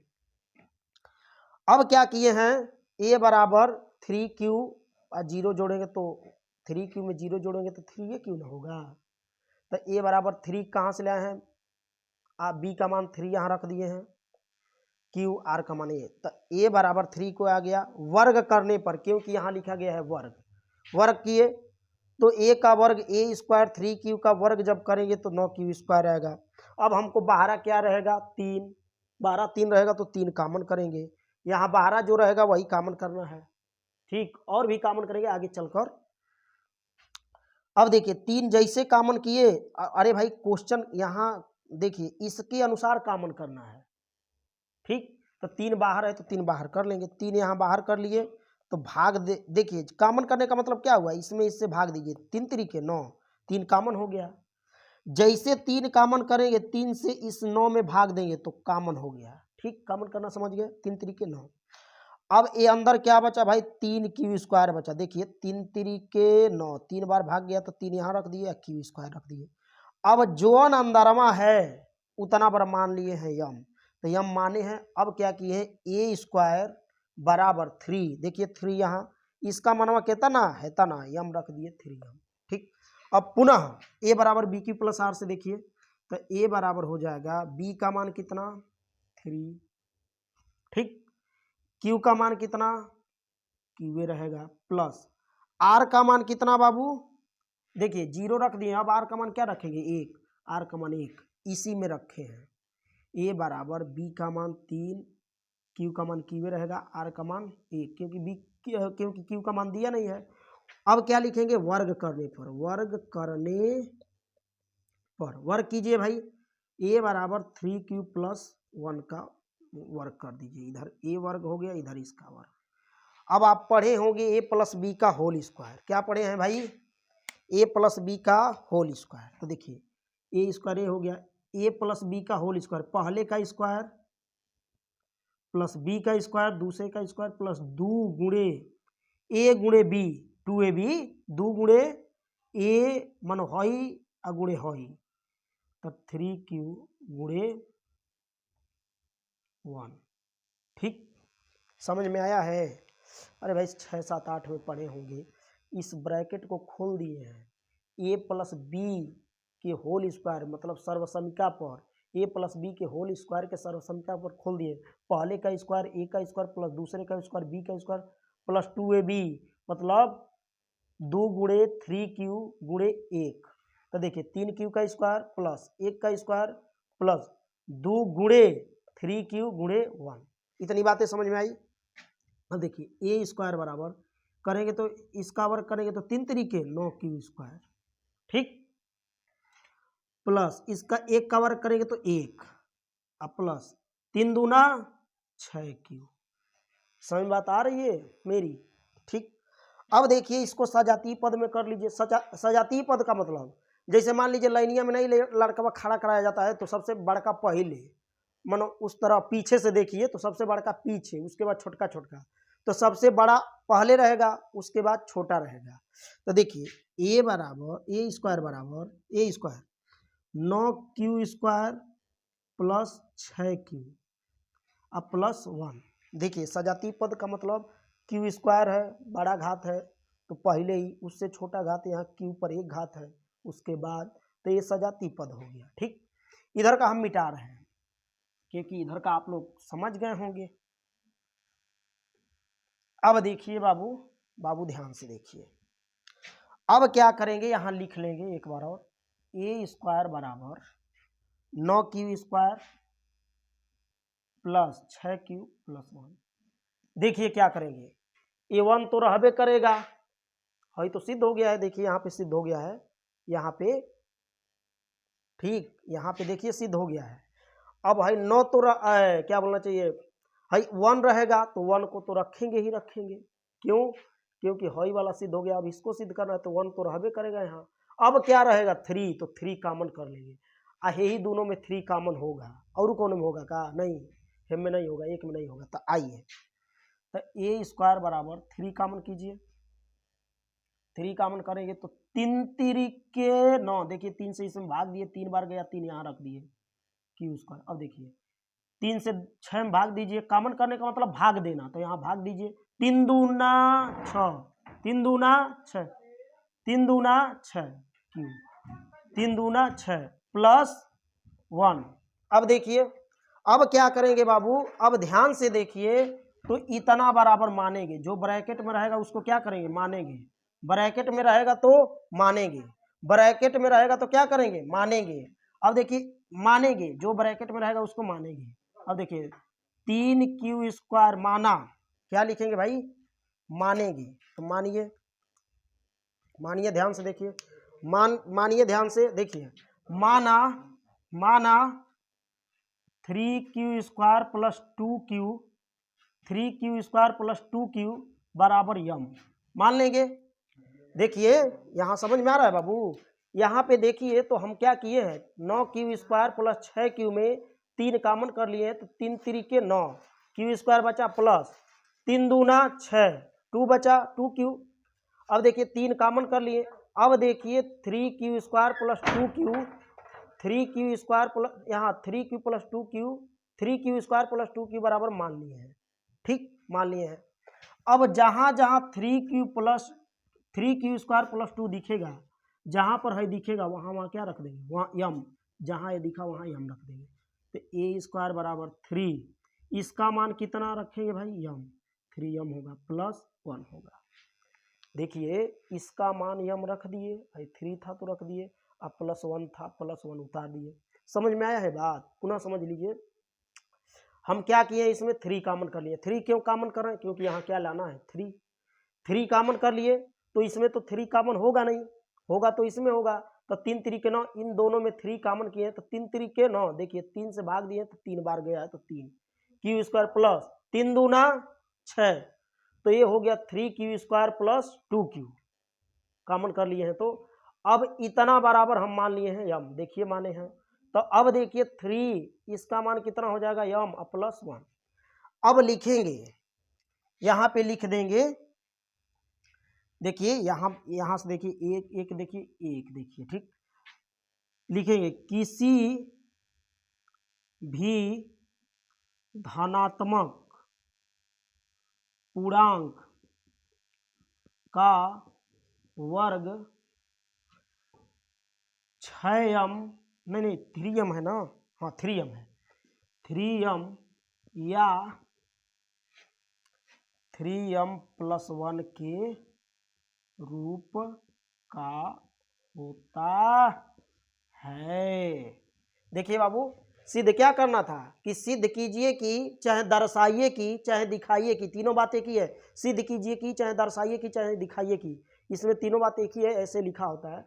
Speaker 1: अब क्या किए हैं, a बराबर 3q, 0 जोड़ेंगे तो 3q में 0 जोड़ेंगे तो 3 ये क्यों ना होगा, तो a बराबर 3 कहाँ से लाए हैं, आप b का मान 3 यहाँ रख दिए हैं, q r का मान a, तो a बराबर 3 को आ गया, वर्ग करने पर, क्योंकि यहाँ लिखा गया है वर्ग, वर्ग किए तो a का वर्ग a स्क्वायर 3q का वर्ग जब करेंगे तो 9q स्क्वायर आएगा। अब हमको 12 क्या रहेगा 3, 12 3 रहेगा तो 3 कॉमन करेंगे, यहाँ 12 जो रहेगा वही कॉमन करना है, ठीक, और भी कॉमन करेंगे आगे चलकर। अब देखिए 3 जैसे कॉमन किए, अरे भाई क्वेश्चन यहाँ देखिए इसके अनुसार कॉमन करना है, ठीक, तो 3 बाहर है तो 3 बाहर कर लेंगे, 3 यहाँ बाहर कर लिए तो भाग दे, देखिए कॉमन करने का मतलब क्या हुआ, इसमें इससे भाग दीजिए, 3 तरीके 9, 3 कॉमन हो गया। जैसे 3 कॉमन करेंगे 3 से इस 9 में भाग देंगे तो कॉमन हो गया। ठीक, कॉमन करना समझ गए, 3 तरीके 9। अब ये अंदर क्या बचा भाई, 3 क्यू स्क्वायर बचा। देखिए 3 तरीके 9, 3 बार भाग गया तो 3 यहाँ रख दिए, क्यू स्क्वायर रख दिए। अब जोन अंदरमा है उतना बार मान लिए हैं यम, तो यम माने हैं। अब क्या किए हैं, ए स्क्वायर बराबर 3, देखिए 3 यहाँ, इसका मनवा कितना है तना, यम रख दिए 3 यम। ठीक, अब पुनः ए बराबर बी क्यू प्लस आर से देखिए, तो ए बराबर हो जाएगा बी का मान कितना 3, ठीक, क्यू का मान कितना, क्यू रहेगा, प्लस आर का मान कितना बाबू, देखिए 0 रख दिए। अब आर का मान क्या रखेंगे 1, आर का मान 1 इसी में रखे हैं। ए बराबर बी का मान 3, क्यू का मान क्यू रहेगा, आर का मान 1, क्योंकि क्यू का मान दिया नहीं है। अब क्या लिखेंगे, वर्ग करने पर, वर्ग करने पर वर्ग कीजिए भाई, ए बराबर 3 क्यू प्लस 1 का वर्ग कर दीजिए, इधर ए वर्ग हो गया, इधर इसका वर्ग। अब आप पढ़े होंगे ए प्लस बी का होल स्क्वायर, क्या पढ़े हैं भाई, ए प्लस बी का होल स्क्वायर। तो देखिए ए स्क्वायर ए हो गया, ए प्लस बी का होल स्क्वायर, पहले का स्क्वायर प्लस बी का स्क्वायर, दूसरे का स्क्वायर प्लस 2 गुणे ए गुणे बी, 2ab, 2 गुणे ए मन हई गुणे हई, तो 3q गुणे 1। ठीक, समझ में आया है। अरे भाई 6, 7, 8 में पढ़े होंगे। इस ब्रैकेट को खोल दिए हैं, ए प्लस बी के होल स्क्वायर मतलब सर्वसमिका पर, ए प्लस बी के होल स्क्वायर के सर्वसमिका पर खोल दिए। पहले का स्क्वायर ए का स्क्वायर प्लस दूसरे का स्क्वायर बी का स्क्वायर प्लस 2ab, मतलब 2 गुणे 3q गुणे 1। तो देखिए 3q का स्क्वायर प्लस 1 का स्क्वायर प्लस 2 गुणे 3q गुणे 1। इतनी बातें समझ में आई। अब देखिए ए स्क्वायर बराबर करेंगे तो इसका वर्ग करेंगे तो 3 तरीके 9q स्क्वायर, ठीक, प्लस इसका 1 का वर्ग करेंगे तो 1, अब प्लस 3 दूना 6q। समझ में बात आ रही है मेरी। ठीक, अब देखिए इसको सजातीय पद में कर लीजिए। सजातीय पद का मतलब, जैसे मान लीजिए लाइनिया में नहीं लड़का खड़ा कराया जाता है तो सबसे बड़का पहले, मानो उस तरह पीछे से देखिए तो सबसे बड़का पीछे, उसके बाद छोटका छोटका, तो सबसे बड़ा पहले रहेगा उसके बाद छोटा रहेगा। तो देखिए ए बराबर ए स्क्वायर बराबर ए square 9q square plus 6q अब प्लस 1। देखिए सजातीय पद का मतलब क्यू स्क्वायर है, बड़ा घात है तो पहले ही उससे छोटा घात, यहाँ क्यू पर 1 घात है उसके बाद, तो ये सजातीय पद हो गया। ठीक, इधर का हम मिटा रहे हैं क्योंकि इधर का आप लोग समझ गए होंगे। अब देखिए बाबू ध्यान से देखिए, अब क्या करेंगे, यहाँ लिख लेंगे एक बार और, ए स्क्वायर बराबर 9q square plus 6q plus 1। देखिए क्या करेंगे, A1 तो रहबे करेगा, है तो सिद्ध हो गया है, देखिए यहाँ पे सिद्ध हो गया है, यहाँ पे, ठीक, यहाँ पे देखिए सिद्ध हो गया है। अब है 9 तो क्या बोलना चाहिए, है 1 रहेगा तो 1 को तो रखेंगे ही रखेंगे, क्यों, क्योंकि हई वाला सिद्ध हो गया। अब इसको सिद्ध करना है तो 1 तो रहबे करेगा यहाँ। अब क्या रहेगा 3, तो 3 कॉमन कर लेंगे, यही दोनों में 3 कॉमन होगा, और कौन में होगा का, नहीं हम में नहीं होगा, एक में नहीं होगा। तो आइए, तो ए स्क्वायर बराबर 3 कॉमन कीजिए, 3 कॉमन करेंगे तो 3 तरीके 9, देखिए 3 से इसमें भाग दिए, 3 बार गया, 3 यहाँ रख दिए क्यू स्क्वायर। अब देखिए 3 से 6 में भाग दीजिए, कॉमन करने का मतलब भाग देना, तो यहाँ भाग दीजिए, 3 दूना 6, 3 दूना 6, 3 दूना 6 क्यू, 3 दूना 6 प्लस 1। अब देखिए अब क्या करेंगे बाबू, अब ध्यान से देखिए, तो इतना बराबर मानेंगे, जो ब्रैकेट में रहेगा उसको क्या करेंगे, मानेंगे, ब्रैकेट में रहेगा तो मानेंगे, ब्रैकेट में रहेगा तो क्या करेंगे, मानेंगे। अब देखिए मानेंगे, जो ब्रैकेट में रहेगा उसको मानेंगे। अब देखिए 3q स्क्वायर माना, क्या लिखेंगे भाई, मानेंगे, तो मानिए, मानिए ध्यान से देखिए, मानिए ध्यान से देखिए, माना 3q square plus 2q, 3q square plus 2q बराबर यम मान लेंगे। देखिए यहाँ समझ में आ रहा है बाबू, यहाँ पे देखिए तो हम क्या किए हैं, 9 क्यू² प्लस 6 क्यू में 3 कॉमन कर लिए हैं, तो 3 3 9 क्यू² बचा प्लस 3 दूना 6 2 बचा 2 क्यू। अब देखिए 3 कॉमन कर लिए, अब देखिए 3 cube plus 2 cube, 3 cube plus यहाँ 3 cube plus 2 cube, 3 cube plus 2 cube बराबर मान लिए हैं, ठीक मान लिए हैं। अब जहाँ जहाँ 3 क्यू² प्लस 2 दिखेगा, जहाँ पर है दिखेगा वहाँ वहाँ क्या रख देंगे, वहाँ यम, जहाँ ये दिखा वहाँ यम रख देंगे। तो a² बराबर 3, इसका मान कितना रखेंगे भाई, यम, 3m होगा प्लस 1 होगा। देखिए इसका मान यम रख दिए, 3 था तो रख दिए, अब प्लस 1 था प्लस 1 उतार दिए। समझ में आया है बात, पुनः समझ लीजिए। हम क्या किए, इसमें 3 कॉमन कर लिए। 3 क्यों कॉमन कर रहे हैं, क्योंकि यहाँ क्या लाना है 3 कॉमन कर लिए, तो इसमें तो 3 कॉमन होगा नहीं, होगा तो इसमें होगा, तो 3 3 9, इन दोनों में 3 कॉमन किए तो 3 3 9, देखिए 3 से भाग दिए तो 3 बार गया है तो 3 क्यू² प्लस 3 दूना 6, तो ये हो गया 3 क्यू² प्लस 2 क्यू कॉमन कर लिए हैं। तो अब इतना बराबर हम मान लिए हैं यम, देखिए माने हैं। तो अब देखिए 3 इसका मान कितना हो जाएगा यम प्लस 1। अब लिखेंगे, यहाँ पे लिख देंगे, देखिए यहाँ से देखिए एक देखिए ठीक, लिखेंगे किसी भी धनात्मक पूर्णांक का वर्ग 6m, नहीं 3m है ना, हाँ 3m है, 3m या 3m प्लस 1 के रूप का होता है। देखिए बाबू, सिद्ध क्या करना था कि सिद्ध कीजिए कि चाहे दर्शाइए कि चाहे दिखाइए कि, तीनों बातें की है। सिद्ध कीजिए कि चाहे दर्शाइए कि चाहे दिखाइए कि, इसमें तीनों बातें एक ही है, ऐसे लिखा होता है।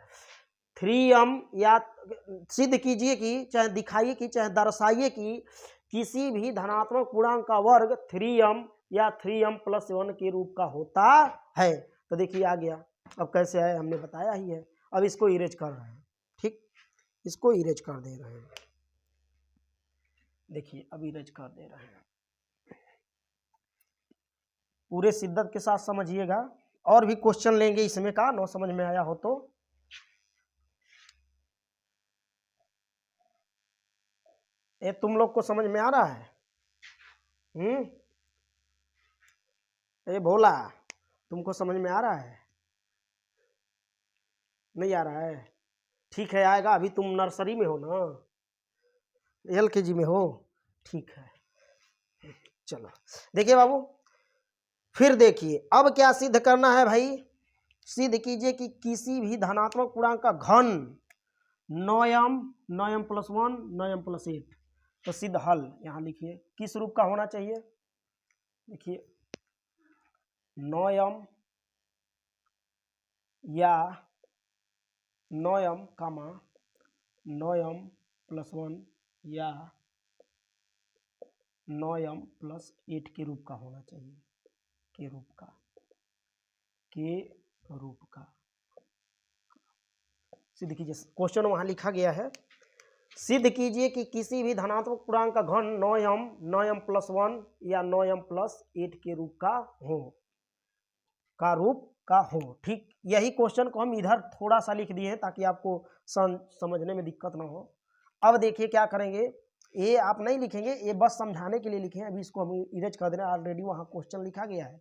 Speaker 1: 3m या सिद्ध कीजिए कि चाहे दिखाइए कि चाहे दर्शाइए कि किसी भी धनात्मक पूर्णांक का वर्ग 3m या 3m प्लस 1 के रूप का होता है। तो देखिए आ गया, अब कैसे आए हमने बताया ही है। अब इसको इरेज कर रहे हैं, ठीक, इसको इरेज कर दे रहे हैं। देखिए अब इरेज कर दे रहे हैं, पूरे शिद्दत के साथ समझिएगा। और भी क्वेश्चन लेंगे इसमें का, नो समझ में आया हो तो। ये तुम लोग को समझ में आ रहा है? ये भोला, तुमको समझ में आ रहा है? नहीं आ रहा है? ठीक है आएगा, अभी तुम नर्सरी में हो ना, LKG में हो, ठीक है। चलो देखिए बाबू, फिर देखिए अब क्या सिद्ध करना है भाई, सिद्ध कीजिए कि किसी भी धनात्मक पूर्णांक का घन 9m प्लस 1 9m प्लस 8। तो सिद्ध हल यहाँ लिखिए किस रूप का होना चाहिए। देखिए 9m या 9m 9m प्लस 1 या 9m प्लस 8 के रूप का होना चाहिए, के रूप का सिद्ध कीजिए। क्वेश्चन वहां लिखा गया है, सिद्ध कीजिए कि किसी भी धनात्मक पूर्णांक का घन 9m प्लस 1 या 9m प्लस 8 के रूप का हो, ठीक। यही क्वेश्चन को हम इधर थोड़ा सा लिख दिए हैं ताकि आपको समझने में दिक्कत ना हो। अब देखिए क्या करेंगे, ये आप नहीं लिखेंगे, ये बस समझाने के लिए लिखे हैं, अभी इसको हम इरेज कर दे रहे हैं, ऑलरेडी वहाँ क्वेश्चन लिखा गया है।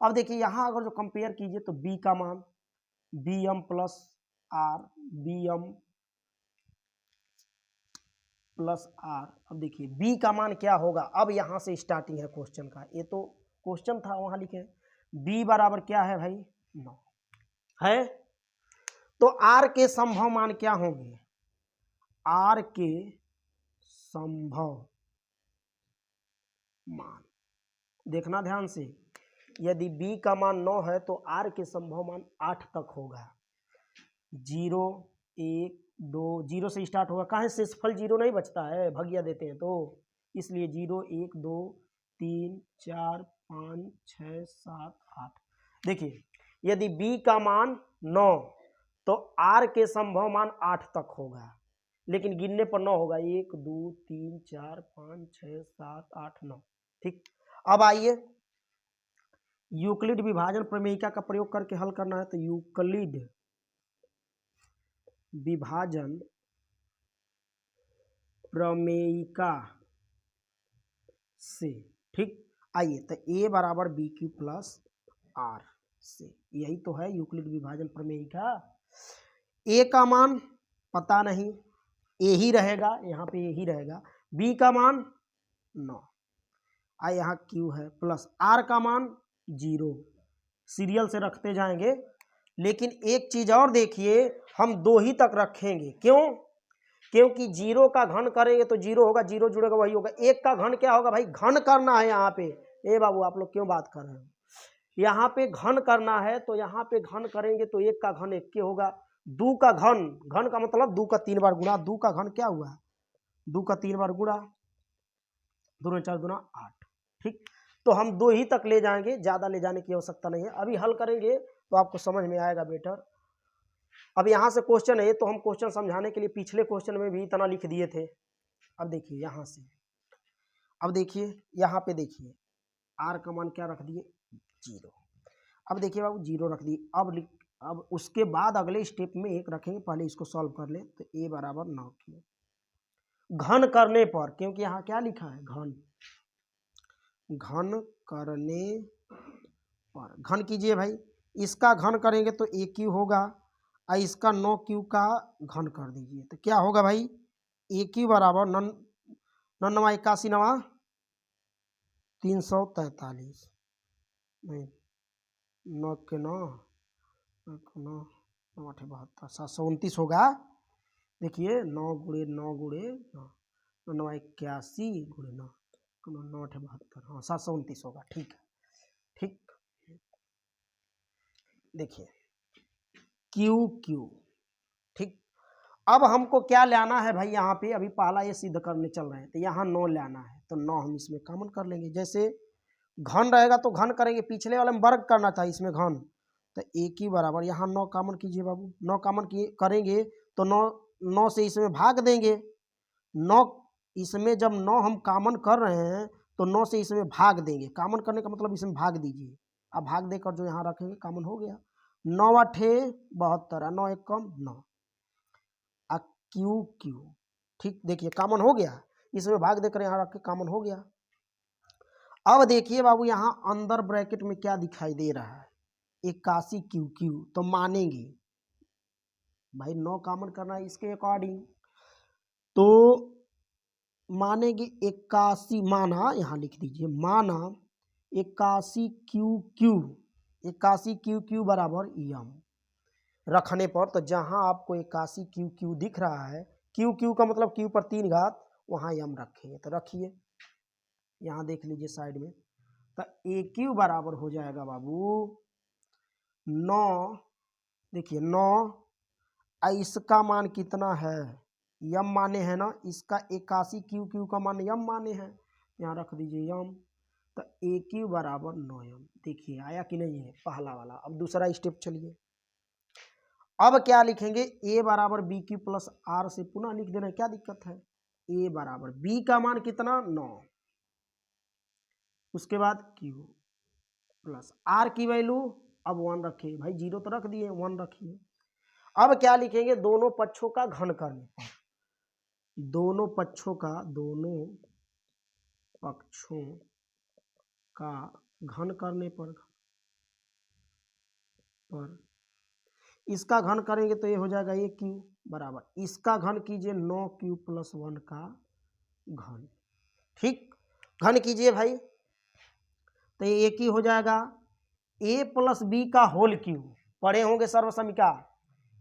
Speaker 1: अब देखिए यहाँ अगर जो कंपेयर कीजिए तो b का मान bm plus r, bm plus r। अब देखिए b का मान क्या होगा, अब यहाँ से स्टार्टिंग है क्वेश्चन का, ये तो क्वेश्चन था वहाँ लिखे, b बराबर क्या है भाई 9 है, तो r के संभव मान क्या होंगे, r के संभव मान देखना ध्यान से, यदि b का मान 9 है तो r के संभव मान 8 तक होगा। 0 1 2 0 से स्टार्ट होगा, कहाँ शेषफल 0 नहीं बचता है, भगिया देते हैं तो, इसलिए 0 1 2 3 4 5 6 7 8। देखिए यदि b का मान 9 तो r के संभव मान 8 तक होगा, लेकिन गिनने पर 9 होगा। 1 2 3 4 5 6 7 8 9। ठीक, अब आइए यूक्लिड विभाजन प्रमेयिका का प्रयोग करके हल करना है। तो यूक्लिड विभाजन प्रमेयिका से, ठीक, आइए तो a बराबर बी क्यू प्लस आर से, यही तो है यूक्लिड विभाजन प्रमेयिका। a का मान पता नहीं, a ही रहेगा, यहाँ पे a ही रहेगा। b का मान 9, यहाँ q है, प्लस r का मान 0। सीरियल से रखते जाएंगे, लेकिन एक चीज और देखिए, हम 2 ही तक रखेंगे। क्यों? क्योंकि 0 का घन करेंगे तो 0 होगा, 0 जुड़ेगा वही होगा। 1 का घन क्या होगा भाई? घन करना है यहाँ पे। ए बाबू आप लोग क्यों बात कर रहे हो? यहाँ पे घन करना है, तो यहाँ पे घन करेंगे तो 1 का घन 1 के होगा। 2 का घन, घन का मतलब 2 का 3 बार गुणा। 2 का घन क्या हुआ? 2 का 3 बार गुणा, 2 4 गुना 8। ठीक, तो हम 2 ही तक ले जाएंगे, ज्यादा ले जाने की आवश्यकता नहीं है। अभी हल करेंगे तो आपको समझ में आएगा बेटर। अब यहाँ से क्वेश्चन है, तो हम क्वेश्चन समझाने के लिए पिछले क्वेश्चन में भी इतना लिख दिए थे। अब देखिए यहाँ से, अब देखिए यहाँ पे देखिए आर का मान क्या रख दिए? 0। अब देखिए बाबू 0 रख दिए। अब उसके बाद अगले स्टेप में 1 रखेंगे, पहले इसको सॉल्व कर ले। तो a बराबर 9 की घन करने पर, क्योंकि यहाँ क्या लिखा है? घन। घन करने पर, घन कीजिए भाई। इसका घन करेंगे तो a क्यू होगा, और इसका 9 क्यू का घन कर दीजिए तो क्या होगा भाई? a क्यू बराबर 9 9 81 9 343, नहीं 9 के 9 9 9 72 729 होगा। देखिए 9 गुणे 9 गुणे 9 9 81 गुणे 9 9 72, हाँ 729 होगा। ठीक है, ठीक। देखिए क्यू क्यू, ठीक। अब हमको क्या लेना है भाई? यहाँ पे अभी पहला ये सिद्ध करने चल रहे हैं, तो यहाँ 9 लेना है, तो 9 हम इसमें कॉमन कर लेंगे। जैसे घन रहेगा तो घन करेंगे, पिछले वाले में वर्ग करना था, इसमें घन, तो एक ही बराबर यहाँ 9 कॉमन कीजिए बाबू। 9 कॉमन करेंगे तो 9 से इसमें भाग देंगे। 9 इसमें जब 9 हम कॉमन कर रहे हैं तो 9 से इसमें भाग देंगे। कॉमन करने का मतलब इसमें भाग दीजिए। अब भाग देकर जो यहाँ रखेंगे कॉमन हो गया। 9 8 72, 9 1 कम 9, क्यू क्यू, ठीक। देखिए कॉमन हो गया, इसमें भाग देकर यहाँ रख के कॉमन हो गया। अब देखिए बाबू यहाँ अंदर ब्रैकेट में क्या दिखाई दे रहा है? 81 क्यू क्यू, तो मानेंगे भाई 9 कॉमन करना है इसके अकॉर्डिंग, तो मानेंगे 81, माना यहाँ लिख दीजिए, माना 81 क्यू क्यू, 81 क्यू क्यू बराबर यम रखने पर, तो जहां आपको 81 क्यू क्यू दिख रहा है, क्यू क्यू का मतलब क्यू पर 3 घात, वहां यम रखेंगे। तो रखिए, यहाँ देख लीजिए साइड में, तो ए क्यू बराबर हो जाएगा बाबू 9। देखिए 9, इसका मान कितना है? यम माने है ना, इसका 81 क्यू क्यू का मान यम माने हैं, यहाँ रख दीजिए यम। तो ए क्यू बराबर 9 यम। देखिए आया कि नहीं है पहला वाला। अब दूसरा स्टेप चलिए, अब क्या लिखेंगे? a बराबर बी क्यू प्लस आर से पुनः लिख देना, क्या दिक्कत है? a बराबर b का मान कितना? 9, उसके बाद q प्लस r की वैल्यू अब 1 रखिए भाई, 0 तो रख दिए, 1 रखिए। अब क्या लिखेंगे? दोनों पक्षों का घन करने पर, दोनों पक्षों का घन करने पर इसका घन करेंगे तो ये हो जाएगा ए क्यू बराबर, इसका घन कीजिए 9 क्यू प्लस 1 का घन। ठीक, घन कीजिए भाई, तो ये एक ही हो जाएगा a प्लस बी का होल क्यू, पढ़े होंगे सर्वसमीका,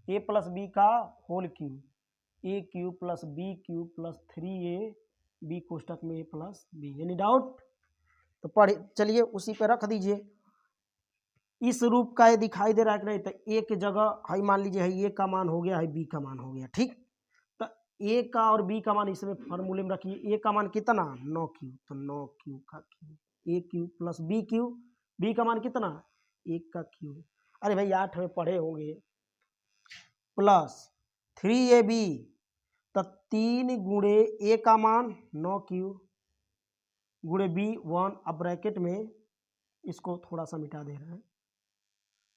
Speaker 1: a प्लस बी का whole cube, A cube plus B Q plus 3a B कोष्टक में a plus B. Any doubt? तो पढ़े चलिए, उसी पे रख दीजिए। इस रूप का ये दिखाई दे रहा है कि नहीं? तो ए की जगह हाई मान लीजिए, है ए का मान हो गया, है बी का मान हो गया। ठीक, तो ए का और बी का मान इसमें फॉर्मूले में रखिए। ए का मान कितना? 9 क्यू, तो 9 क्यू का cube, A cube plus B cube, B का मान कितना 1 का क्यूब, अरे भाई 8 में पढ़े होंगे, प्लस 3ab, तो 3 गुणे ए का मान 9 क्यूब गुणे बी 1, अब ब्रैकेट में इसको थोड़ा सा मिटा दे रहे हैं,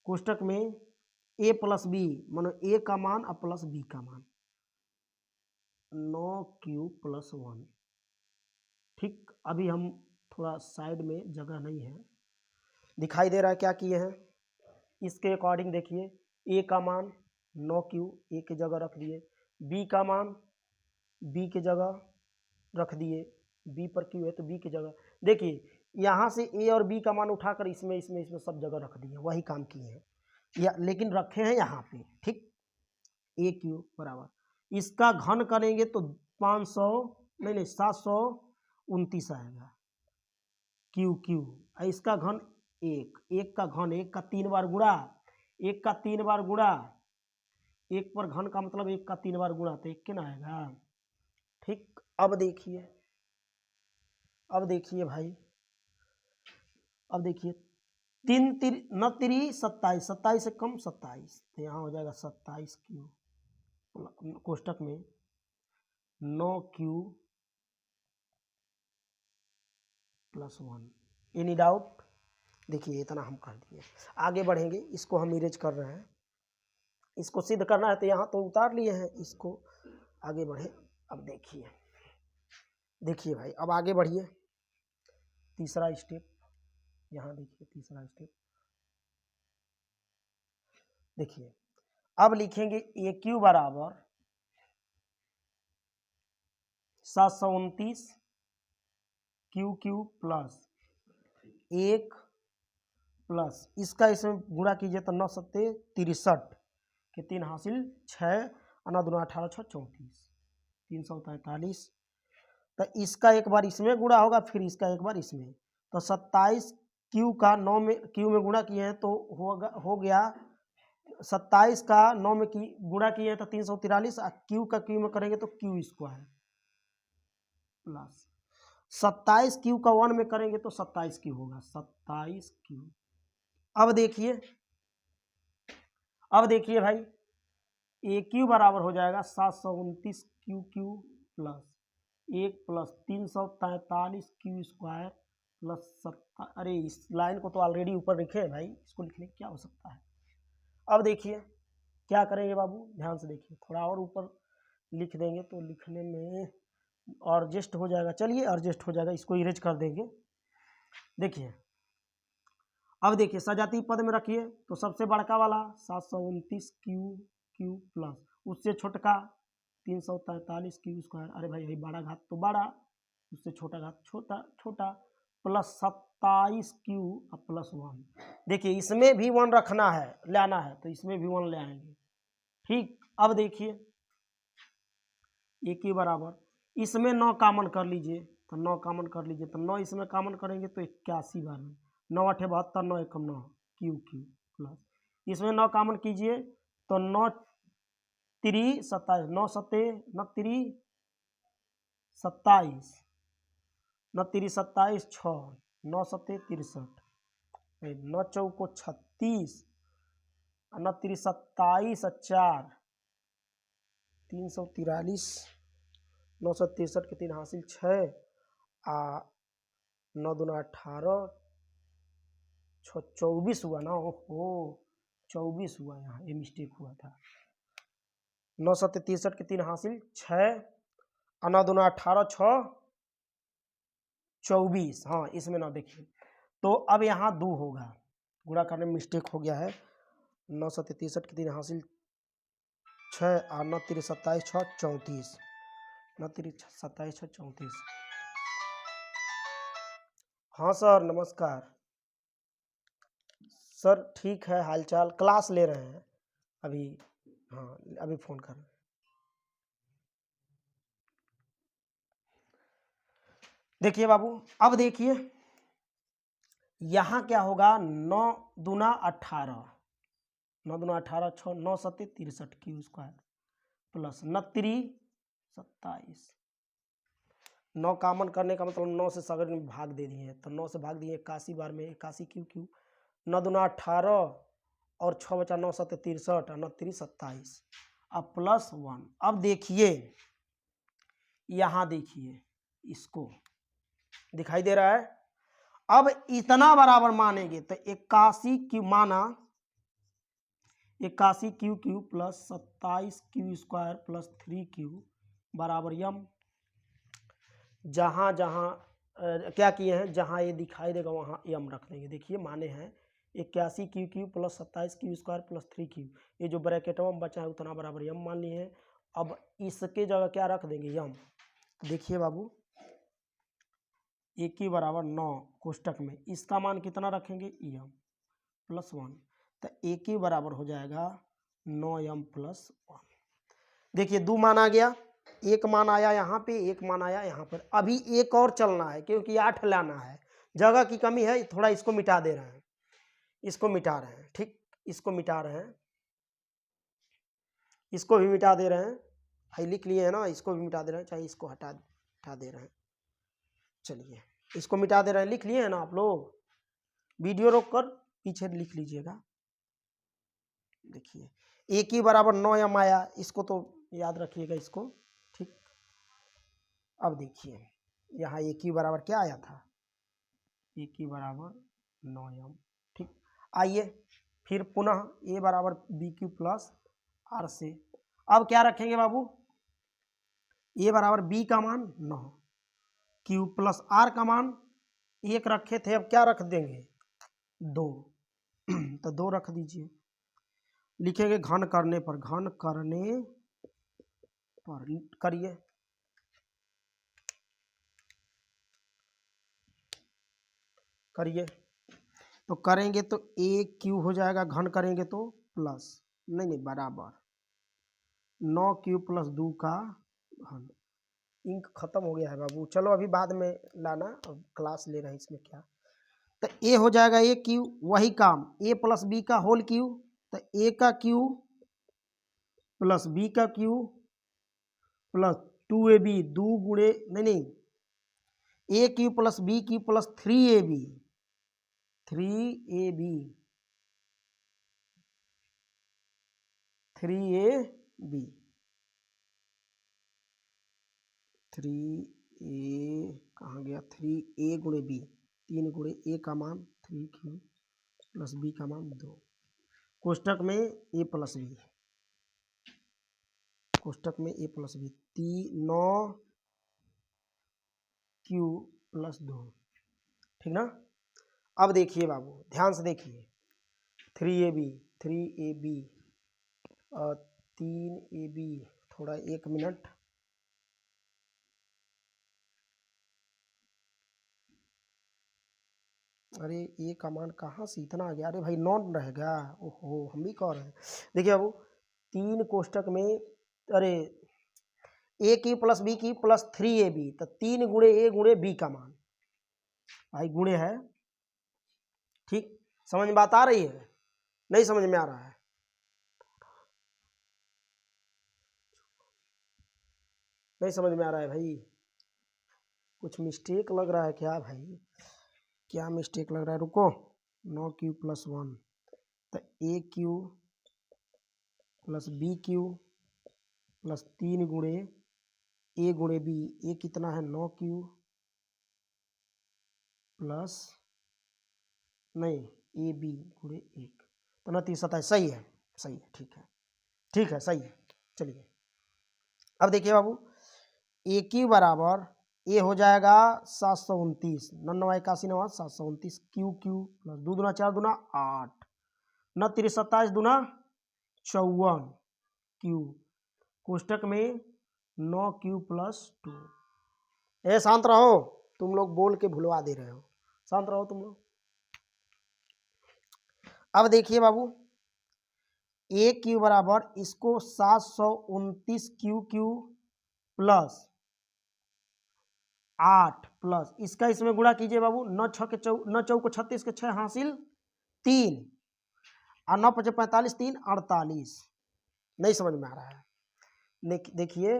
Speaker 1: कोष्टक में ए प्लस बी, मानो ए का मान और प्लस बी का मान 9 क्यूब प्लस 1। ठीक, अभी हम थोड़ा साइड में जगह नहीं है, दिखाई दे रहा है क्या किए हैं, इसके अकॉर्डिंग देखिए, ए का मान 9 क्यूब ए की जगह रख दिए, बी का मान बी की जगह रख दिए, बी पर क्यू है तो बी की जगह, देखिए यहाँ से ए और बी का मान उठाकर इसमें इसमें इसमें सब जगह रख दिए, वही काम किए हैं या, लेकिन रखे हैं यहाँ पे। ठीक, ए क्यू बराबर इसका घन करेंगे तो 500 नहीं 729 आएगा, क्यू क्यू, इसका घन एक का घन 1 का 3 बार गुणा, 1 का 3 बार गुणा, 1 पर घन का मतलब 1 का 3 बार गुणा, तो 1 के ना आएगा। ठीक, अब देखिए भाई, अब देखिए 3 3 9 3 27, 27 से कम 27, तो यहाँ हो जाएगा 27 क्यू, कोष्टक में 9 क्यू प्लस 1, एनी डाउट? देखिए इतना हम कर दिए, आगे बढ़ेंगे, इसको हम इरेज कर रहे हैं, इसको सिद्ध करना है तो यहाँ तो उतार लिए हैं, इसको आगे बढ़े। अब देखिए भाई, अब आगे बढ़िए, तीसरा स्टेप, यहाँ देखिए तीसरा स्टेप, देखिए अब लिखेंगे ए क्यू बराबर 729 क्यू क्यू प्लस 1 प्लस इसका इसमें गुणा कीजिए तो 9 सत्ते 63 के 3 हासिल 6 और 9 18 6 34 343, तो इसका एक बार इसमें गुणा होगा, फिर इसका एक बार इसमें, तो 27 क्यू का 9 में क्यू में गुणा किए हैं तो हो गया 27 का 9 में गुणा किए हैं तो 343, क्यू का क्यू में करेंगे तो क्यू स्क्वायर प्लस 27 क्यू का 1 में करेंगे तो 27 क्यू होगा, 27 क्यू। अब देखिए भाई, ए क्यू बराबर हो जाएगा 729 Q Q plus 1 plus 343 Q square plus 7, अरे इस लाइन को तो ऑलरेडी ऊपर लिखे हैं भाई, इसको लिखने क्या हो सकता है। अब देखिए क्या करेंगे बाबू, ध्यान से देखिए, थोड़ा और ऊपर लिख देंगे तो लिखने में एडजस्ट हो जाएगा, चलिए एडजस्ट हो जाएगा, इसको इरेज कर देंगे। देखिए अब देखिए सजातीय पद में रखिए तो सबसे बड़का वाला 729 क्यू क्यू प्लस उससे छोटका 343 क्यू स्क्वायर, अरे भाई भाई बड़ा घात तो बड़ा, उससे छोटा घात छोटा छोटा, प्लस 27 क्यू और प्लस 1, देखिए इसमें भी 1 रखना है, लाना है तो इसमें भी 1 ले आएंगे। ठीक, अब देखिए ए क्यू बराबर इसमें 9 कामन कर लीजिए, तो 9 कामन कर लीजिए, तो 9 इसमें कामन करेंगे तो 81 बार में 9 8 72 9 1 9 क्यू क्यू प्लस इसमें 9 कामन कीजिए तो 9 3 27, 9 सत्ते 9 3 27, 9 3 27 6, 9 सत्ते 63, 9 चौको 36, 9 3 27 4 343, 963 के 3 हासिल 6 आ 9 दूना 18 6 24 हुआ ना, ओहो 24 हुआ, यहाँ ये मिस्टेक हुआ था, 9 सत्ते 63 के 3 हासिल 6 और 9 दूना 18 6 24, हाँ इसमें ना देखिए, तो अब यहाँ 2 होगा, गुणा करने में मिस्टेक हो गया है, 9 सत्ते 63 के 3 हासिल 6 और 9 3 27 6 34, 9 3 27 6 34। हाँ सर नमस्कार सर, ठीक है, हालचाल, क्लास ले रहे हैं अभी, हाँ अभी फ़ोन कर रहे हैं। देखिए बाबू, अब देखिए यहाँ क्या होगा, 9 दूना 18, 9 दूना 18 6 9 सत्ते 63 क्यू स्क्वायर प्लस 9 3 27, 9 कॉमन करने का मतलब 9 से सगर में भाग दे दिए, तो 9 से भाग दिए 81 बार में, 81 क्यू क्यू, 9 दूना 18 और 6 बचा 9 7 63 और 9 3 27, अब +1। अब देखिए यहाँ देखिए इसको दिखाई दे रहा है। अब इतना बराबर मानेंगे तो 81 क्यू माना 81 Q Q plus 27 Q square plus 3 Q बराबर यम। जहाँ जहाँ क्या किए हैं, जहाँ ये दिखाई देगा वहाँ यम रख देंगे। देखिए माने हैं 81 Q Q plus 27 Q square plus 3 Q, ये जो ब्रैकेट में बचा है उतना बराबर यम मान लिए हैं। अब इसके जगह क्या रख देंगे, यम। देखिए बाबू ए की बराबर 9 कोष्टक में इसका मान कितना रखेंगे, यम +1, तो ए की बराबर हो जाएगा 9m + 1। देखिए 2 मान आ गया, एक मान आया यहाँ पे, एक मान आया यहाँ पर। अभी एक और चलना है क्योंकि 8 लाना है, जगह की कमी है, थोड़ा इसको मिटा दे रहे हैं, इसको मिटा रहे हैं, ठीक, इसको मिटा रहे हैं, इसको भी मिटा दे रहे हैं, भाई लिख लिए है ना, इसको भी मिटा दे रहे हैं, चाहे इसको हटा दे रहे हैं। चलिए इसको मिटा दे रहे हैं, लिख लिए है ना आप लोग, वीडियो रोक कर पीछे लिख लीजिएगा। देखिए ए की बराबर 9m आया, इसको तो याद रखिएगा इसको, ठीक। अब देखिए यहाँ ए की बराबर क्या आया था, ए की बराबर 9m, ठीक। आइए फिर पुनः ए बराबर बी क्यू प्लस आर से, अब क्या रखेंगे बाबू, ए बराबर बी का मान 9, क्यू प्लस आर का मान 1 रखे थे, अब क्या रख देंगे 2, तो 2 रख दीजिए। लिखेंगे घन करने पर, घन करने पर करिए, करिए तो करेंगे तो ए क्यू हो जाएगा, घन करेंगे तो प्लस, नहीं बराबर 9 क्यू प्लस 2 का घन। इंक खत्म हो गया है बाबू, चलो अभी बाद में लाना, अब क्लास ले रहे हैं इसमें क्या। तो ए हो जाएगा ए क्यू, वही काम ए प्लस बी का होल क्यू, तो ए का क्यू प्लस बी का क्यू प्लस 2ab, 2 गुणे नहीं A cube plus B Q plus 3ab, 3ab 3a कहाँ गया, 3a गुणे बी, 3 गुणे ए का मान 3 क्यू प्लस बी का मान 2, कोष्टक में ए प्लस बी, कोष्टक में ए प्लस बी, 9 क्यू प्लस 2, ठीक ना। अब देखिए बाबू ध्यान से देखिए, 3ab और 3ab, थोड़ा 1 मिनट, अरे ए का मान कहाँ से इतना आ गया, अरे भाई 9 रहेगा, ओहो हम भी कह रहे हैं। देखिए बाबू 3 कोष्टक में, अरे ए की प्लस बी की प्लस 3ab, तो 3 गुणे ए गुणे बी का मान, भाई गुणे है, ठीक। समझ में बात आ रही है, नहीं समझ में आ रहा है, नहीं समझ में आ रहा है भाई, कुछ मिस्टेक लग रहा है क्या भाई, क्या मिस्टेक लग रहा है, रुको। 9 क्यू प्लस 1, तो A cube plus B Q plus 3 गुणे ए गुणे बी, ए कितना है 9 क्यू प्लस नहीं ए बी गुणे 1, तो 9 3 27, सही है, सही है, ठीक है, ठीक है, सही है। चलिए अब देखिए बाबू ए की बराबर ए हो जाएगा 729, 9 81 9 729 क्यू क्यू प्लस 2 दूना 4 दूना 8, 9 3 27 दूना 54 क्यू, कोष्टक में 9 क्यू प्लस 2। ए शांत रहो, तुम लोग बोल के भुलवा दे रहे हो, शांत रहो तुम लोग। अब देखिए बाबू ए क्यू बराबर इसको 729 क्यू क्यू प्लस 8 प्लस इसका इसमें गुणा कीजिए बाबू, 9 चौको 36 के 6 हासिल 3 और 9 5 45 3 48, नहीं समझ में आ रहा है, देखिए,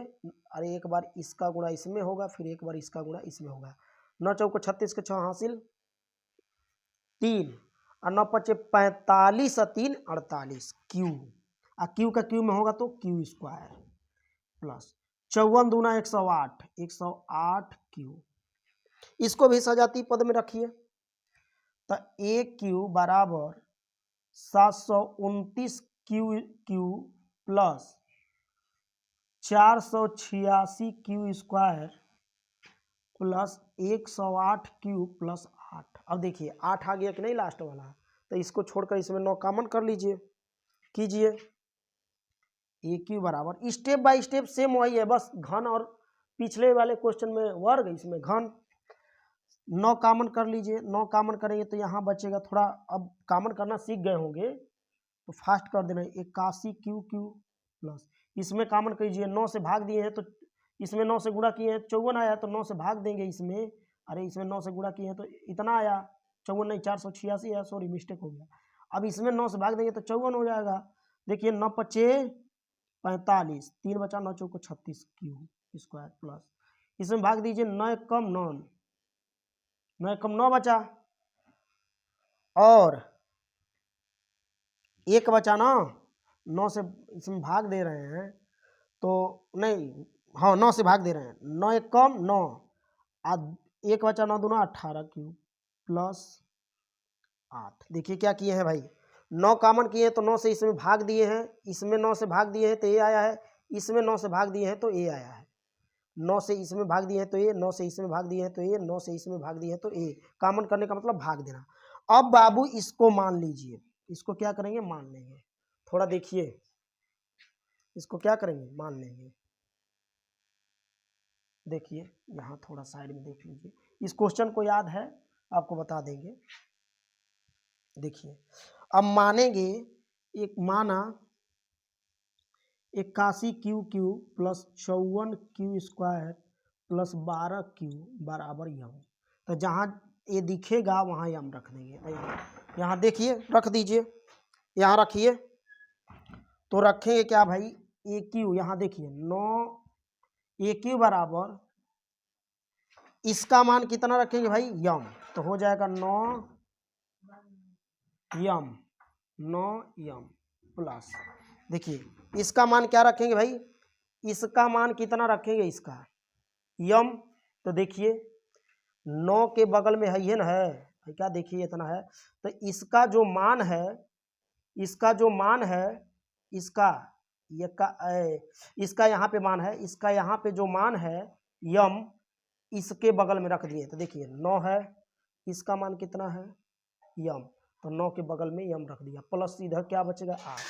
Speaker 1: अरे एक बार इसका गुणा इसमें होगा, फिर एक बार इसका गुणा इसमें होगा। 9 चौको 36 के 6 हासिल 3 और 9 पचे 45 और 3 48 क्यू, और क्यू का क्यू में होगा तो क्यू स्क्वायर प्लस 54 दूना 108 108 क्यू। इसको भी सजाती पद में रखिए तो ए क्यू बराबर 729 Q plus 486 Q square plus 108 Q plus 8। अब देखिए 8 आ गया कि नहीं लास्ट वाला, तो इसको छोड़कर इसमें 9 कॉमन कर लीजिए, कीजिए। ए क्यू बराबर स्टेप बाय स्टेप सेम वही है, बस घन और पिछले वाले क्वेश्चन में वर्ग, इसमें घन। 9 कॉमन कर लीजिए, 9 कॉमन करेंगे तो यहाँ बचेगा थोड़ा, अब कॉमन करना सीख गए होंगे तो फास्ट कर देना, 81 क्यू प्लस इसमें कॉमन कीजिए, 9 से भाग दिए हैं तो इसमें 9 से गुणा किए हैं 54 आया, तो 9 से भाग देंगे इसमें, अरे इसमें 9 से गुणा किए हैं तो इतना आया 54 नहीं 486 है, सॉरी मिस्टेक हो गया। अब इसमें 9 से भाग देंगे तो 54 हो जाएगा। देखिए 9 पचे 45, 3 बचा 9 चौको 36 क्यू स्क्वायर प्लस इसमें भाग दीजिए 9 कम 9, 9 कम 9 बचा, और एक बचा ना, 9 से इसमें भाग दे रहे हैं तो नहीं, हाँ 9 से भाग दे रहे हैं, 9 एक कम 9, एक बचा 9 दूना 18 क्यू प्लस 8। देखिए क्या किए हैं भाई, 9 कॉमन किए हैं तो 9 से इसमें भाग दिए हैं, इसमें 9 से भाग दिए हैं तो ये आया है, इसमें 9 से भाग दिए हैं तो ये आया है, 9 से इसमें भाग दिए हैं तो ये, 9 से इसमें भाग दिए हैं तो ये, 9 से इसमें भाग दिए हैं तो ये। कॉमन करने का मतलब भाग देना। अब बाबू इसको मान लीजिए, इसको क्या करेंगे मान लेंगे, थोड़ा देखिए इसको क्या करेंगे मान लेंगे। देखिए यहाँ थोड़ा साइड में देख लीजिए, इस क्वेश्चन को याद है आपको बता देंगे। देखिए अब मानेंगे, एक माना 81 Q plus 54 Q square plus 12 Q बराबर यम। तो जहाँ ये दिखेगा वहाँ यम रख देंगे। यहाँ देखिए रख दीजिए, यहाँ रखिए, तो रखेंगे क्या भाई, ए क्यू, यहाँ देखिए 9 ए क्यू बराबर इसका मान कितना रखेंगे भाई यम, तो हो जाएगा 9 यम प्लस, देखिए इसका मान क्या रखेंगे भाई, इसका मान कितना रखेंगे इसका यम, तो देखिए 9 के बगल में है ना, है क्या, देखिए इतना है, तो इसका जो मान है, इसका जो मान है, इसका ये का इसका यहाँ पे मान है, इसका यहाँ पे जो मान है यम, इसके बगल में रख दिए, तो देखिए 9 है, इसका मान कितना है यम, तो 9 के बगल में यम रख दिया, प्लस इधर क्या बचेगा 8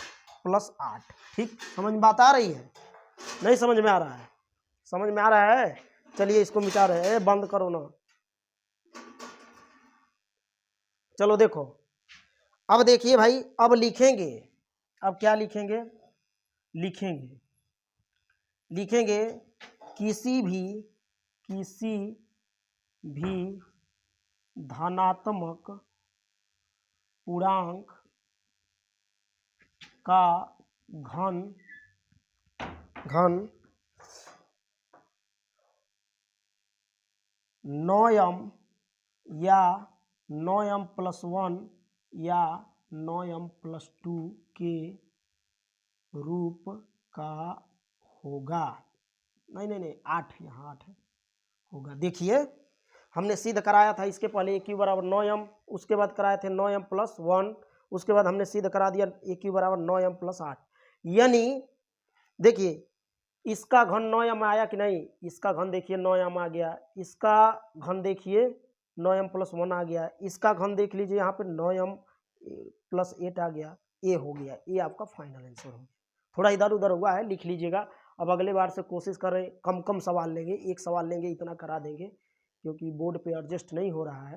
Speaker 1: प्लस 8। ठीक, समझ में बात आ रही है, नहीं समझ में आ रहा है, समझ में आ रहा है, चलिए इसको मिटा रहे हैं, बंद करो ना। चलो देखो, अब देखिए भाई, अब लिखेंगे, अब क्या लिखेंगे, लिखेंगे किसी भी धनात्मक पूर्णांक का घन 9m या 9m प्लस 1 या 9m प्लस 2 के रूप का होगा। नहीं 8, यहाँ 8 है, होगा। देखिए हमने सिद्ध कराया था इसके पहले, ए क्यू बराबर 9m, उसके बाद कराए थे 9m प्लस 1, उसके बाद हमने सिद्ध करा दिया ए क्यू बराबर 9m प्लस 8। यानी देखिए इसका घन 9m आया कि नहीं, इसका घन देखिए 9m आ गया, इसका घन देखिए 9m प्लस 1 आ गया, इसका घन देख लीजिए यहाँ पे 9m प्लस 8 आ गया, ये हो गया, ये आपका फाइनल आंसर हो गया। थोड़ा इधर उधर हुआ है, लिख लीजिएगा। अब अगले बार से कोशिश करें कम सवाल लेंगे, एक सवाल लेंगे, इतना करा देंगे, क्योंकि बोर्ड पे एडजस्ट नहीं हो रहा है।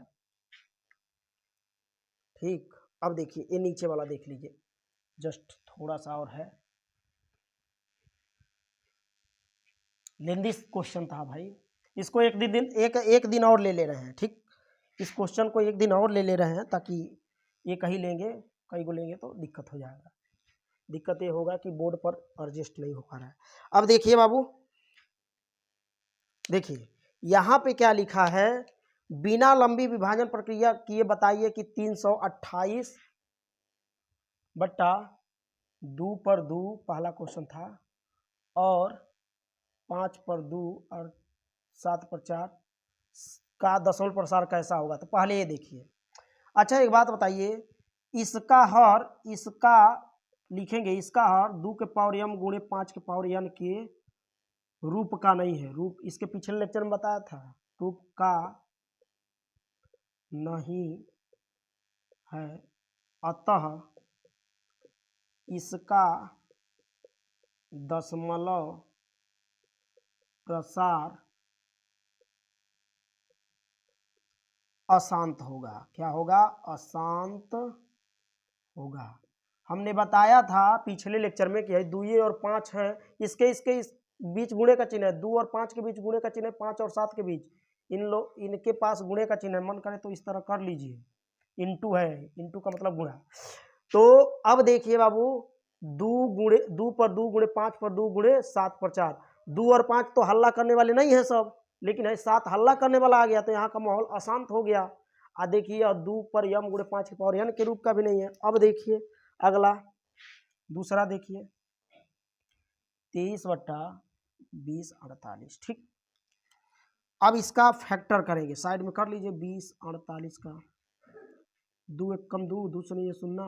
Speaker 1: ठीक, अब देखिए ये नीचे वाला देख लीजिए, जस्ट थोड़ा सा और है, लेंदी क्वेश्चन था भाई, इसको एक दिन और ले रहे हैं। ठीक, इस क्वेश्चन को एक दिन और ले रहे हैं, ताकि ये कहीं लेंगे, कई को लेंगे तो दिक्कत हो जाएगा। दिक्कत ये होगा कि बोर्ड पर एडजस्ट नहीं हो पा रहा है। अब देखिए बाबू, देखिए यहाँ पे क्या लिखा है, बिना लंबी विभाजन प्रक्रिया किए बताइए कि 328 बट्टा 2 पर 2 पहला क्वेश्चन था, और 5 पर 2 और 7 पर 4 का दशमलव प्रसार कैसा होगा। तो पहले ये देखिए। अच्छा एक बात बताइए, इसका लिखेंगे, इसका हर 2 के पावर m गुणे 5 के पावर n के रूप का नहीं है। रूप इसके पिछले लेक्चर में बताया था, रूप का नहीं है, अतः इसका दशमलव प्रसार अशांत होगा। क्या होगा? अशांत होगा। हमने बताया था पिछले लेक्चर में कि 2 और 5 है, इसके इस बीच गुणे का चिन्ह है, 2 और 5 के बीच गुणे का चिन्ह है, 5 और 7 के बीच इनके पास गुणे का चिन्ह है। मन करे तो इस तरह कर लीजिए, इंटू है, इंटू का मतलब गुणा। तो अब देखिए बाबू, 2 पर 2 गुणे 5 पर 2 गुणे 7 पर 4, 2 और 5 तो हल्ला करने वाले नहीं है सब, लेकिन है 7 हल्ला करने वाला आ गया, तो यहाँ का माहौल अशांत हो गया। देखिए, और 2 पर m गुणे 5 के पावर n के रूप का भी नहीं है। अब देखिए अगला, दूसरा देखिए, 23 बट्टा 20 48। ठीक, अब इसका फैक्टर करेंगे, साइड में कर लीजिए। 20 48 का 2 एक कम 2, 2 से नहीं है सुनना,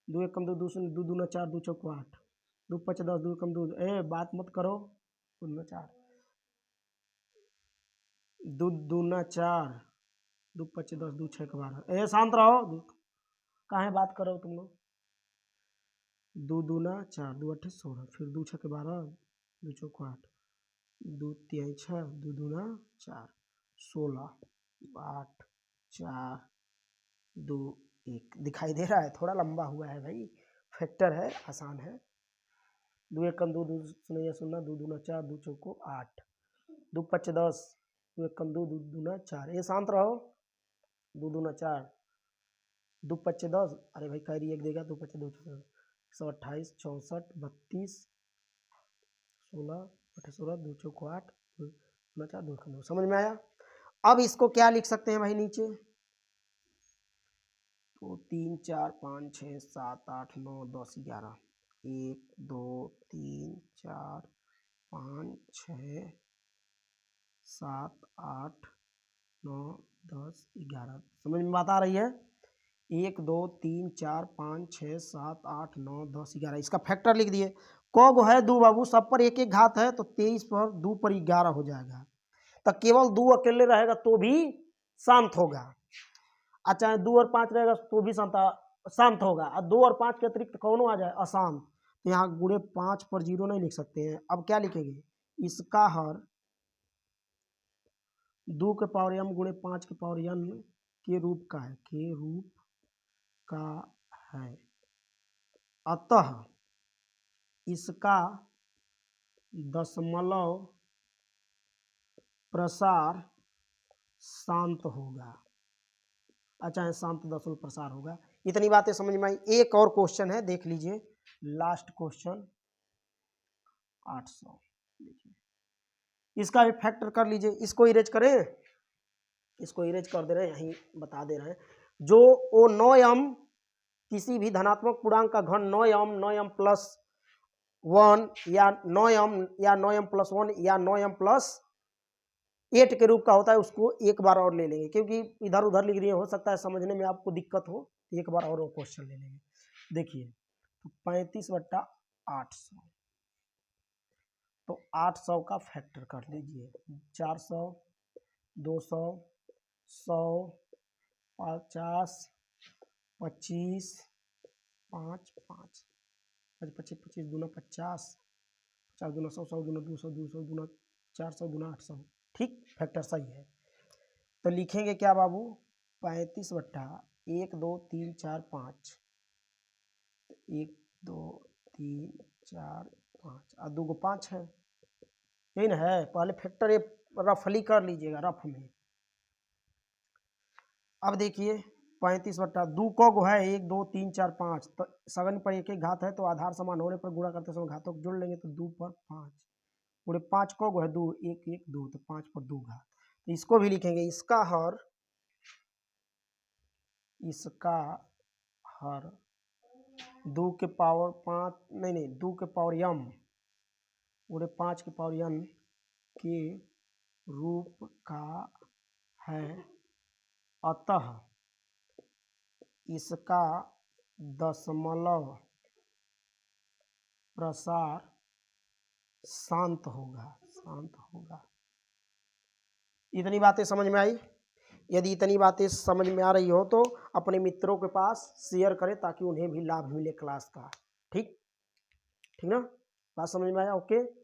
Speaker 1: 2 एक कम 2, 2 से 2 दूना 4, 2 चौक 8, 2 5 10, 2 कम 2, बात मत करो, 2 दूना 4, 2 दूना 4, 2 5 10, 2 6 12, शांत रहो, काहे बात करो तुम लोग। 2 दूना 4, 2 8 16, फिर 2 6 12, 2 चौक 8, 2 3 6, 2 दूना 4, 16, 8 4 2 1। दिखाई दे रहा है? थोड़ा लंबा हुआ है भाई, फैक्टर है, आसान है। 2 एक कम 2, 2 सुनिए सुनना, 2 दूना 4, 2 चौको 8, 2 5 10, 2 एक कम 2, 2 दूना 4, शांत रहो। 2 दूना 4, 2 5 10, अरे भाई कैरी एक देगा, 2 5 2 128 64 32 16 18 2 चौको 8, 2 दूना 4, 2 कम 2। समझ में आया? अब इसको क्या लिख सकते हैं भाई नीचे, तो 3 4 5 6 7 8 9 10 11, 1 2 3 4 5 6 7 8 9 10 11। समझ में बात आ रही है? 1 2 3 4 5 6 7 8 9 10 11, इसका फैक्टर लिख दिए। कौग है 2 बाबू, सब पर एक एक घात है, तो 23 पर 2 पर 11 हो जाएगा। तो केवल 2 अकेले रहेगा तो भी शांत होगा। अच्छा, 2 और 5 रहेगा तो भी शांत होगा, और 2 और 5 के अतिरिक्त कौन आ जाए? अशांत। तो यहाँ गुणे 5 पर 0 नहीं लिख सकते हैं। अब क्या लिखेंगे? इसका हर 2 के पावर m गुणे 5 के पावर n के रूप का है, के रूप का है, अतः इसका दशमलव प्रसार शांत होगा। अच्छा है, शांत दशमलव प्रसार होगा। इतनी बातें समझ में आई। एक और क्वेश्चन है, देख लीजिए, लास्ट क्वेश्चन 800। देखिए, इसका भी फैक्टर कर लीजिए। इसको इरेज करें, इसको इरेज कर दे रहे हैं, यहीं बता दे रहे हैं। जो वो 9m किसी भी धनात्मक पूर्णांक का घन 9m 9m प्लस 1 या 9m या 9m प्लस 1 या 9m प्लस 8 के रूप का होता है, उसको एक बार और ले लेंगे, क्योंकि इधर उधर लिख दिए, हो सकता है समझने में आपको दिक्कत हो, एक बार और वो क्वेश्चन ले लेंगे। देखिए, तो 35 बट्टा 800, तो 800 का फैक्टर कर लीजिए। 400 200 100 50 25 5 5 25 25 दूना 50, 50 दूना 100, 100 दूना 200, 200 दूना 400, दूना 800। ठीक, फैक्टर सही है। तो लिखेंगे क्या बाबू? 35 बट्टा 1 2 3 4 5, 1 2 3 4 5, और 2 को 5 है, यही ना है। पहले फैक्टर ये रफली कर लीजिएगा, रफ में। अब देखिए, 35/2 को गो है 1 2 3 4 5, तो सगन पर एक एक घात है तो आधार समान होने पर गुणा करते समय घातों को जोड़ लेंगे तो 2 पर 5 पूरे 5 को गो है 2 1 1 2 तो 5 पर 2 घात। तो इसको भी लिखेंगे इसका हर 2 के पावर 5 नहीं 2 के पावर m पूरे 5 के पावर n के रूप का है, अतः इसका दशमलव प्रसार शांत होगा। इतनी बातें समझ में आई? यदि इतनी बातें समझ में आ रही हो तो अपने मित्रों के पास शेयर करें ताकि उन्हें भी लाभ मिले क्लास का। ठीक ना? बात समझ में आया? ओके।